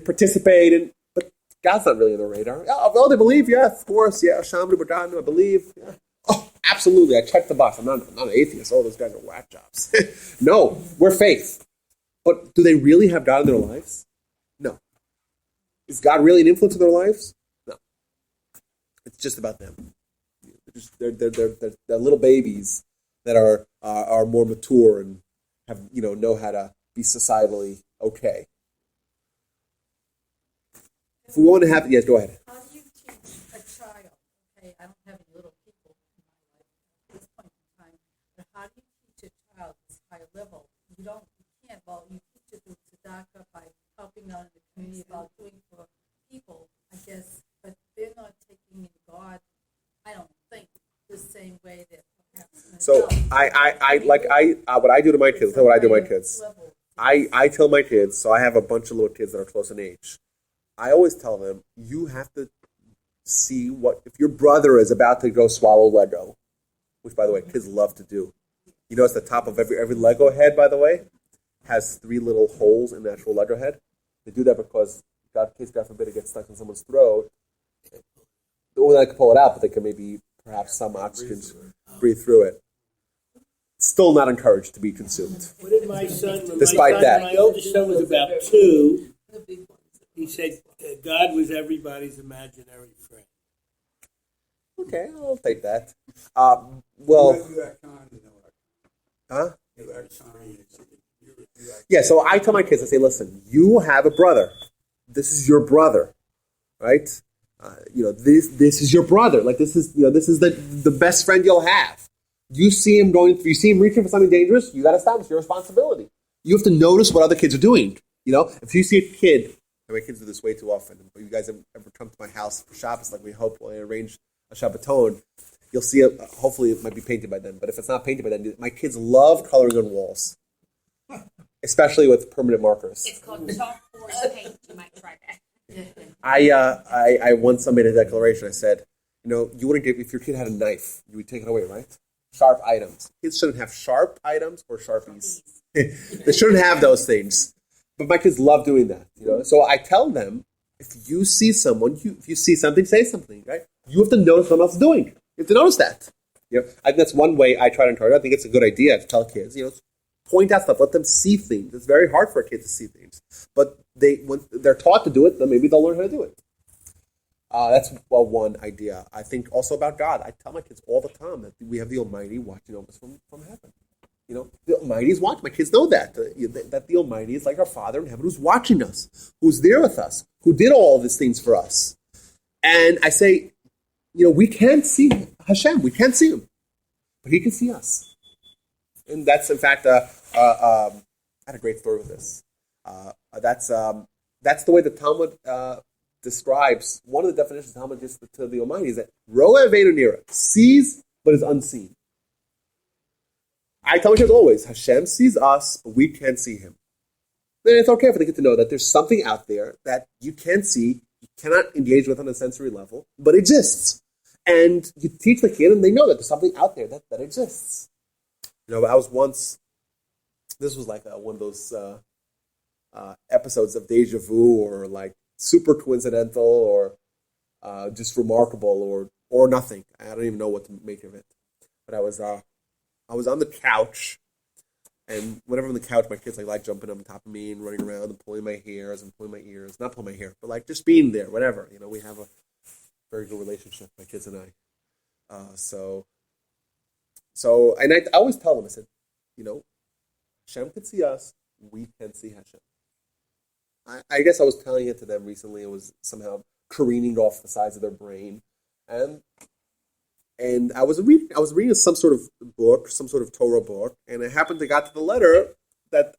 participate. But God's not really on the radar. Oh, they believe, yeah, of course, yeah. Shamru B'Danu, I believe. Yeah. Oh, absolutely. I checked the box. I'm not an atheist. All those guys are whack jobs. No, we're faith. But do they really have God in their lives? No. Is God really an influence in their lives? No. It's just about them. They're little babies that are more mature and have know how to be societally okay. If we want to have, yes, go ahead. How do you teach a child? Okay, I don't have any little people in my life at this point in time, but how do you teach a child this high level? You can't. Well, you teach it through tzedakah by helping out in the community, about doing for people, I guess, but they're not taking in God, I don't think, the same way that perhaps. So what I do to my kids. Tell what I do to my kids. I tell my kids. So I have a bunch of little kids that are close in age. I always tell them, you have to see if your brother is about to go swallow Lego, which by the way kids love to do. It's the top of every Lego head, by the way, has 3 little holes in the actual Lego head. They do that because God forbid, it gets stuck in someone's throat. Or they can pull it out, but they can maybe perhaps some oxygen breathe through it. still not encouraged to be consumed. What did my son, when Despite that. my oldest son was about 2, he said God was everybody's imaginary friend. Okay, I'll take that. You act kind, you know. Huh? You act kind. Yeah, so I tell my kids, I say, listen, you have a brother. This is your brother, right? This is your brother. Like this is the best friend you'll have. You see him reaching for something dangerous, you got to stop. It's your responsibility. You have to notice what other kids are doing. If you see a kid, and my kids do this way too often, but you guys ever come to my house for Shabbos, like we hope when I arrange a Shabbaton, you'll see it. Hopefully it might be painted by then, but if it's not painted by then, my kids love coloring on walls. Especially with permanent markers. It's called chalkboard paint. You might try that. I once made a declaration. I said, you wouldn't give, if your kid had a knife, you would take it away, right? Sharp items. Kids shouldn't have sharp items or Sharpies. They shouldn't have those things. But my kids love doing that, So I tell them, if you see someone, if you see something, say something, right? You have to notice what someone else is doing. You have to notice that. I think that's one way I try to encourage. I think it's a good idea to tell kids, point out stuff, let them see things. It's very hard for a kid to see things. But when they're taught to do it, then maybe they'll learn how to do it. That's one idea. I think also about God. I tell my kids all the time that we have the Almighty watching over us from heaven. The Almighty is watching. My kids know that the Almighty is like our Father in heaven who's watching us, who's there with us, who did all these things for us. And I say, we can't see Hashem. We can't see Him. But He can see us. And that's, in fact, I had a great story with this. That's the way the Talmud describes, one of the definitions the Talmud gives to the Almighty is that Roeh ve'eino nireh, sees but is unseen. I tell my kids always, Hashem sees us, but we can't see Him. Then it's okay if they get to know that there's something out there that you can't see, you cannot engage with on a sensory level, but exists. And you teach the kid, and they know that there's something out there that exists. I was once, this was like one of those episodes of Deja Vu, or like super coincidental, or just remarkable, or nothing. I don't even know what to make of it. But I was on the couch, and whenever I'm on the couch, my kids like jumping on top of me and running around and pulling my hairs and pulling my ears. Not pulling my hair, but like just being there, whatever. We have a very good relationship, my kids and I. So, and I always tell them, I said, Hashem can see us, we can see Hashem. I guess I was telling it to them recently. It was somehow careening off the sides of their brain, and I was reading some sort of book, some sort of Torah book, and I happened to got to the letter that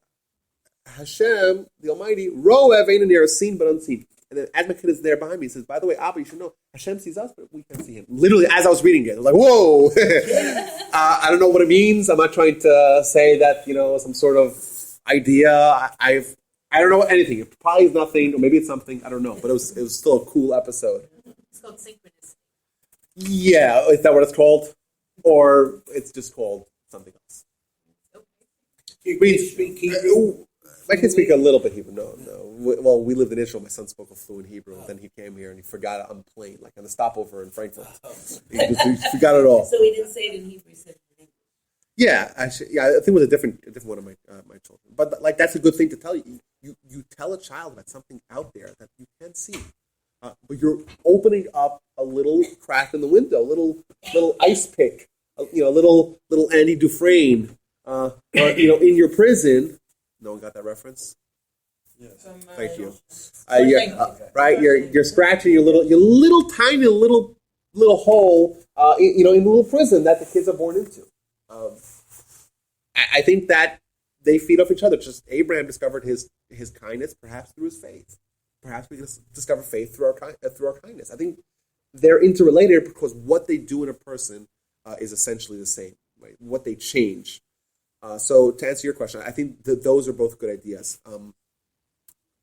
Hashem, the Almighty, Roeh ve'eino nireh, seen but unseen. And then as my kid is there behind me, he says, by the way, Abba, you should know, Hashem sees us, but we can't see Him. Literally, as I was reading it, I was like, whoa! I don't know what it means. I'm not trying to say that, some sort of idea. I don't know anything. It probably is nothing, or maybe it's something. I don't know. But it was still a cool episode. It's called synchronicity. Yeah, is that what it's called? Or it's just called something else? I can speak a little bit Hebrew. No. Well, we lived in Israel. My son spoke a fluent Hebrew. And then he came here and he forgot it on the plane, like on the stopover in Frankfurt. He forgot it all. So he didn't say it in Hebrew. He said it in English. Yeah, actually, I think it was a different one of my children. But like that's a good thing to tell you. You tell a child about something out there that you can't see, but you're opening up a little crack in the window, little ice pick, little Andy Dufresne, in your prison. No one got that reference? Yes. Thank you. Right, you're scratching your little tiny little hole, in a little prison that the kids are born into. I think that they feed off each other. Just Abraham discovered his kindness, perhaps through his faith. Perhaps we can discover faith through our kindness. I think they're interrelated because what they do in a person is essentially the same. Right? What they change. So to answer your question, I think that those are both good ideas.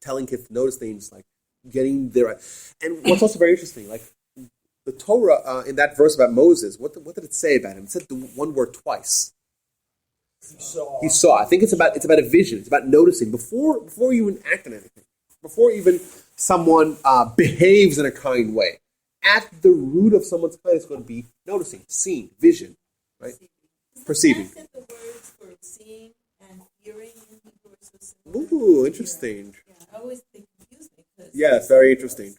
Telling kids to notice things, like getting there. And what's also very interesting, like the Torah in that verse about Moses, what did it say about him? It said the one word twice. He saw. I think it's about a vision. It's about noticing before you even act on anything, before even someone behaves in a kind way. At the root of someone's kindness is going to be noticing, seeing, vision, right? perceiving. Is it the words for seeing and hearing in Hebrew are so similar? Ooh, interesting. Yeah, I always think confuse me because Yeah, it's very interesting.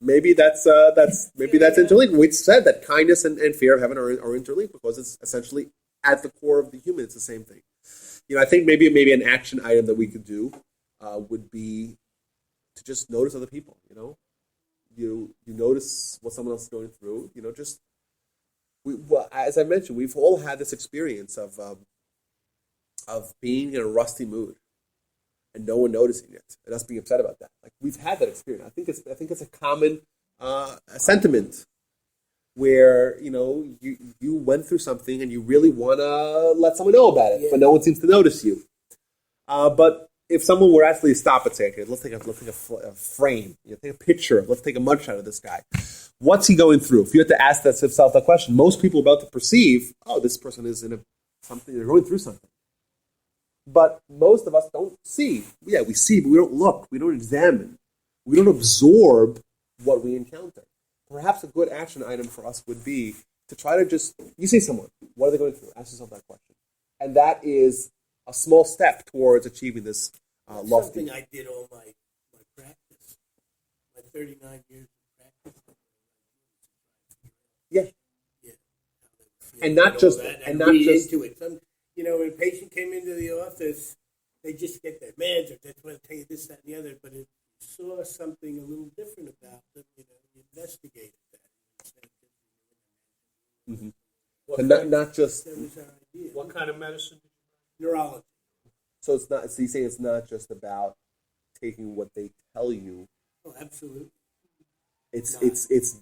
Maybe that's interlinked. We said that kindness and fear of heaven are interlinked because it's essentially at the core of the human. It's the same thing. I think maybe an action item that we could do would be to just notice other people. You notice what someone else is going through. As I mentioned, we've all had this experience of being in a rusty mood and no one noticing it, and us being upset about that. Like, we've had that experience. I think it's a common sentiment where you went through something and you really want to let someone know about it, but no one seems to notice you. But if someone were actually to stop and say, "Okay, let's take a frame, take a picture, let's take a mugshot of this guy. What's he going through?" If you had to ask yourself that question, most people are about to perceive, "Oh, this person is in something. They're going through something." But most of us don't see. Yeah, we see, but we don't look. We don't examine. We don't absorb what we encounter. Perhaps a good action item for us would be to try to you see someone, what are they going through? Ask yourself that question. And that is a small step towards achieving this lofty. Something I did all my practice, my 39 years of practice. Yeah. Yeah. And not just into it. When a patient came into the office, they just get their meds or they want to tell you this, that, and the other, but if you saw something a little different about them, you investigated that. Mm-hmm. And not just. That was our idea. What kind of medicine? Neurology. So it's not. So you say it's not just about taking what they tell you. Oh, absolutely. It's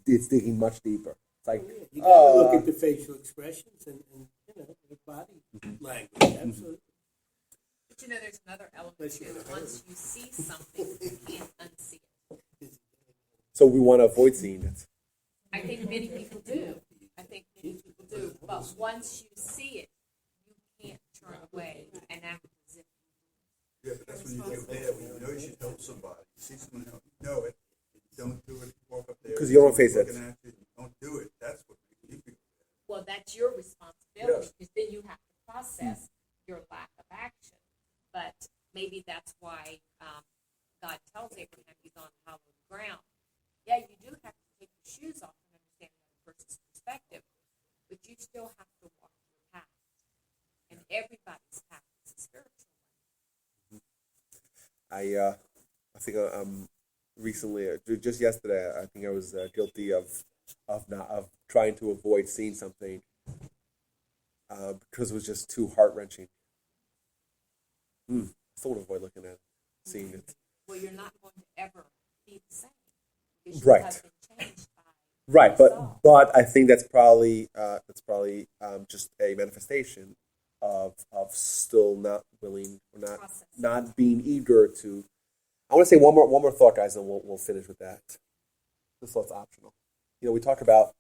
digging much deeper. It's like, you got to look at the facial expressions and the body language. Absolutely. But there's another element too. Once you see something, you can't unsee it. So we want to avoid seeing it. I think many people do. But once you see it, you can't turn away and act as if. Yeah, but that's when you get there. When you know you should help somebody, you see someone help, you know it. Don't do it. Walk up there. Because you don't face it. Don't do it. That's what makes you feel bad. Well, that's your responsibility because then you have to process your lack of action. But maybe that's why God tells Abraham he's on hallowed ground. Yeah, you do have to take your shoes off and understand the other person's perspective, but you still have to walk your path. And everybody's path is a spiritual one. I think recently, just yesterday, I think I was guilty of trying to avoid seeing something because it was just too heart-wrenching. I still want to avoid looking at it, seeing it. Well, you're not going to ever be the same. Because Right. You have been changed by Right, yourself. but I think that's probably just a manifestation of still not willing or not being eager to. I want to say one more thought, guys, and we'll finish with that. This thought's optional. We talk about.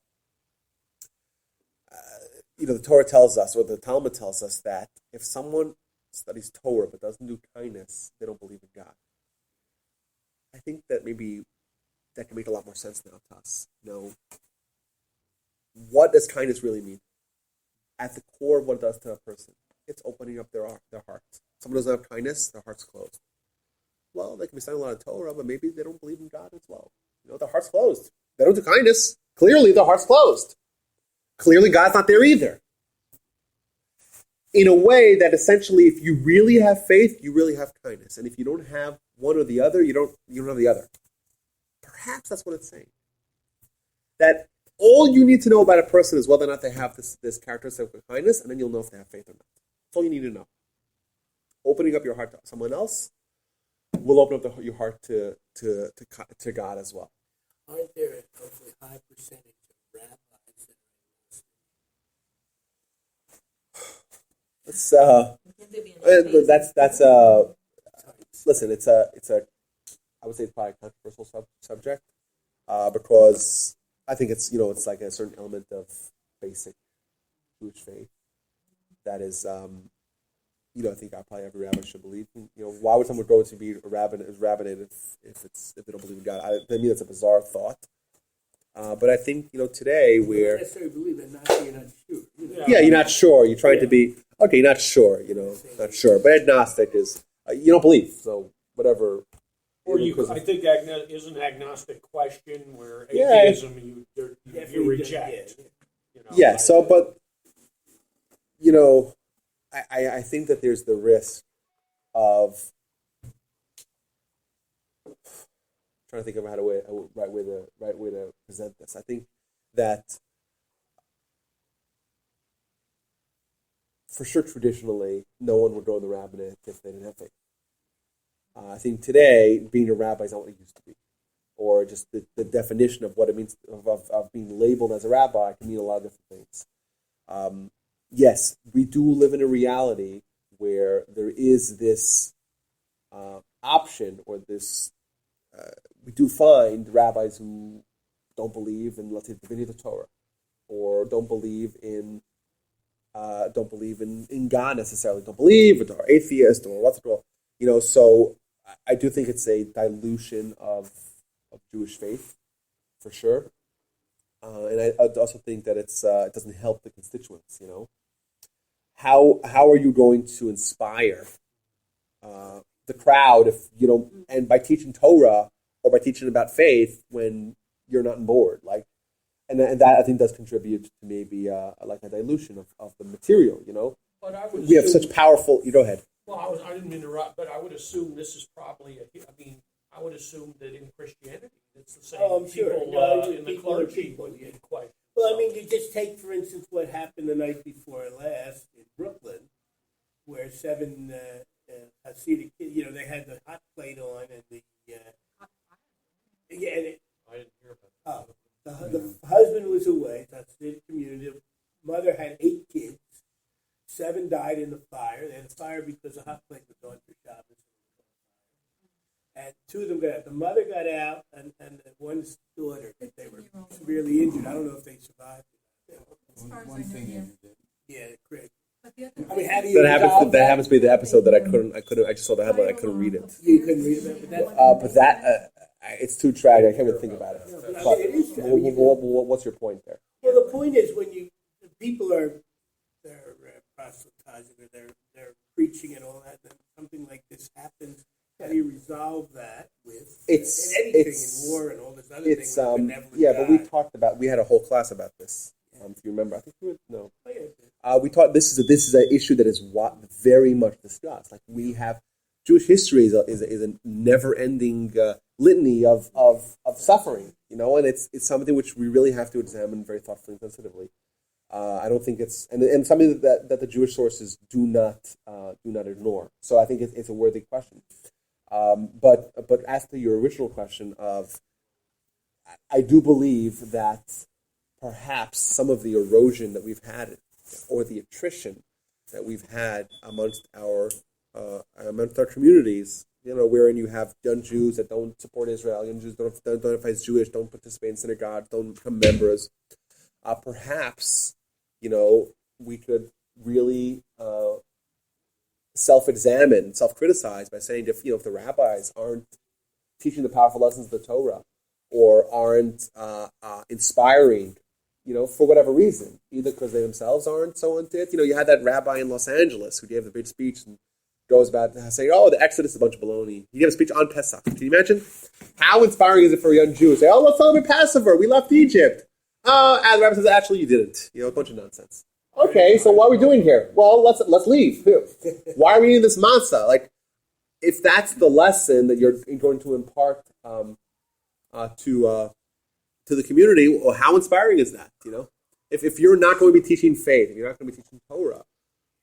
The Torah tells us, or the Talmud tells us, that if someone studies Torah but doesn't do kindness, they don't believe in God. I think that maybe that can make a lot more sense now to us. What does kindness really mean? At the core of what it does to a person, it's opening up their hearts. Someone doesn't have kindness, their heart's closed. Well, they can be studying a lot of Torah, but maybe they don't believe in God as well. Their heart's closed. They don't do kindness. Clearly, their heart's closed. Clearly, God's not there either. In a way that essentially, if you really have faith, you really have kindness. And if you don't have one or the other, you don't have the other. Perhaps that's what it's saying. That all you need to know about a person is whether or not they have this characteristic of kindness, and then you'll know if they have faith or not. That's all you need to know. Opening up your heart to someone else will open up your heart to God as well. Aren't there a hopefully high percentage of rabbis that Listen. It's I would say it's probably a controversial subject because I think it's like a certain element of basic Jewish faith that is I think probably every rabbi should believe. Why would someone go to be a rabbinate if they don't believe in God? To me, that's a bizarre thought. But I think today You don't we're necessarily believe it, not that you're not sure. you're not sure. You're trying to be okay. You're not sure. Not sure. But agnostic is you don't believe. So whatever. Or because I think is an agnostic question where Yeah. atheism you Definitely reject. Yeah. So, but I think that there's the risk of trying to think of a right way to present this. I think that for sure traditionally no one would go to the rabbinate if they didn't have faith. I think today being a rabbi is not what it used to be, or just the definition of what it means of being labeled as a rabbi can mean a lot of different things. Yes, we do live in a reality where there is this option, or this we do find rabbis who don't believe in, let's say, the divinity of the Torah, or don't believe in God necessarily, don't believe, or are atheist, or what's it called. So I do think it's a dilution of Jewish faith, for sure. And I also think that it doesn't help the constituents. How are you going to inspire the crowd if you don't, and by teaching Torah or by teaching about faith when you're not on board? And that I think does contribute to maybe like a dilution of the material. But I would We have assume- such powerful. You go ahead. Well, I didn't interrupt, but I would assume this is probably I would assume that in Christianity it's the same Oh, I'm sure. people No, in the people are clergy people, would yeah. get questioned. Well, I mean, you just take, for instance, what happened the night before last in Brooklyn, where 7 Hasidic kids, they had the hot plate on, and and I didn't hear about that. the husband was away, that's the community. The mother had 8 kids. 7 died in the fire. They had a fire because the hot plate was on for Shabbos. And 2 of them got out. The mother got out, and one's daughter, they were severely injured. I don't know if they survived. As far as I One know, thing yeah. you did. Yeah, correct. But the other I mean, how do you That happens. resolve That happens to be the episode that I couldn't. I just saw the headline. I couldn't read it. You couldn't read about it, But that it's too tragic. I can't even think about it. but I But mean, it is true. what's your point there? Well, the point is when people they're proselytizing, or they're preaching and all that, then something like this happens. How do you resolve that with It's- and anything it's- in war and all this other It's thing? With benevolent yeah, but we God? talked about. We had a whole class about this. If you remember, I think you were, no. Oh, yeah. We taught this is an issue that is very much discussed. Like we have Jewish history is a never ending litany of suffering, and it's something which we really have to examine very thoughtfully and sensitively. I don't think it's and something that the Jewish sources do not ignore. So I think it's a worthy question. But as to your original question I do believe that perhaps some of the erosion that we've had, or the attrition that we've had amongst our communities, wherein you have young Jews that don't support Israel, young Jews don't identify as Jewish, don't participate in synagogues, don't become members. Perhaps, we could really self-examine, self-criticize by saying if the rabbis aren't teaching the powerful lessons of the Torah, or aren't inspiring, for whatever reason, either because they themselves aren't so into it. You had that rabbi in Los Angeles who gave the big speech and goes about saying, "Oh, the Exodus is a bunch of baloney." He gave a speech on Pesach. Can you imagine? How inspiring is it for a young Jew to say, "Oh, let's celebrate Passover. We left Egypt." And the rabbi says, "Actually, you didn't." A bunch of nonsense. Okay, so what are we doing here? Well, let's leave. Why are we eating this matzah? Like, if that's the lesson that you're going to impart to the community, well, how inspiring is that? If you're not going to be teaching faith, if you're not going to be teaching Torah,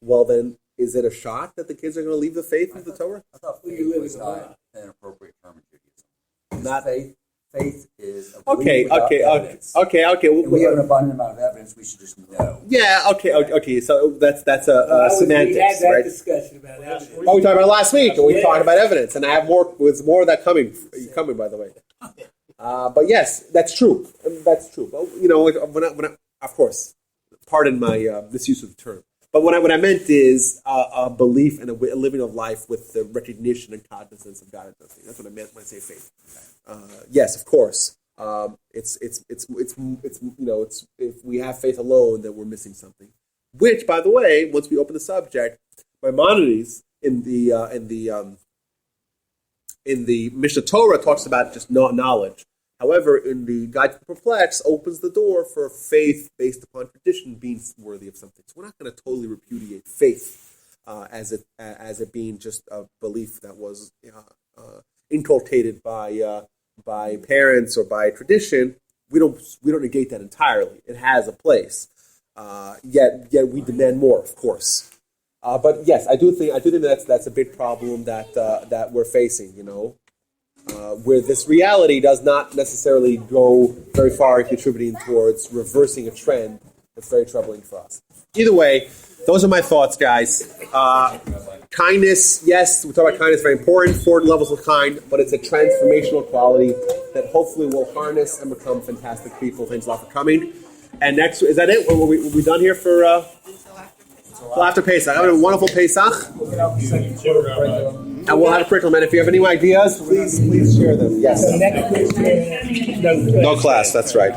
well, then is it a shot that the kids are going to leave the faith of the Torah? I thought Well, faith you live was in a not lot. an appropriate term in Judaism. Not faith. Faith is a Okay, belief without okay. evidence. Well, We have an abundant amount of evidence. We should just know. yeah, okay. So that's we had semantics, that right? discussion about evidence. Oh, we talked about it last week, and we Yeah. talked about evidence, and I have more. There's more of that coming, by the way. But yes, that's true. That's true. But when I, of course, pardon my misuse of the term. But what I meant is a belief and a living of life with the recognition and cognizance of God and nothing. That's what I meant when I say faith. Yes, of course. It's if we have faith alone, then we're missing something. Which, by the way, once we open the subject, Maimonides in the Mishnah Torah talks about just knowledge. However, in the Guide to the Perplexed, opens the door for faith based upon tradition being worthy of something. So we're not going to totally repudiate faith as it being just a belief that was inculcated by parents or by tradition. We don't negate that entirely. It has a place. Yet we demand more, of course. But yes, I do think that's a big problem that we're facing. Where this reality does not necessarily go very far in contributing towards reversing a trend that's very troubling for us. Either way, those are my thoughts, guys. Kindness, yes, we talk about kindness, very important. 4 levels of kind, but it's a transformational quality that hopefully will harness and become fantastic people. Thanks a lot for coming. And next, is that it? Were we done here for until after Pesach? Have a wonderful Pesach. And we'll have a curriculum. And if you have any ideas, please share them. Yes. No class. That's right.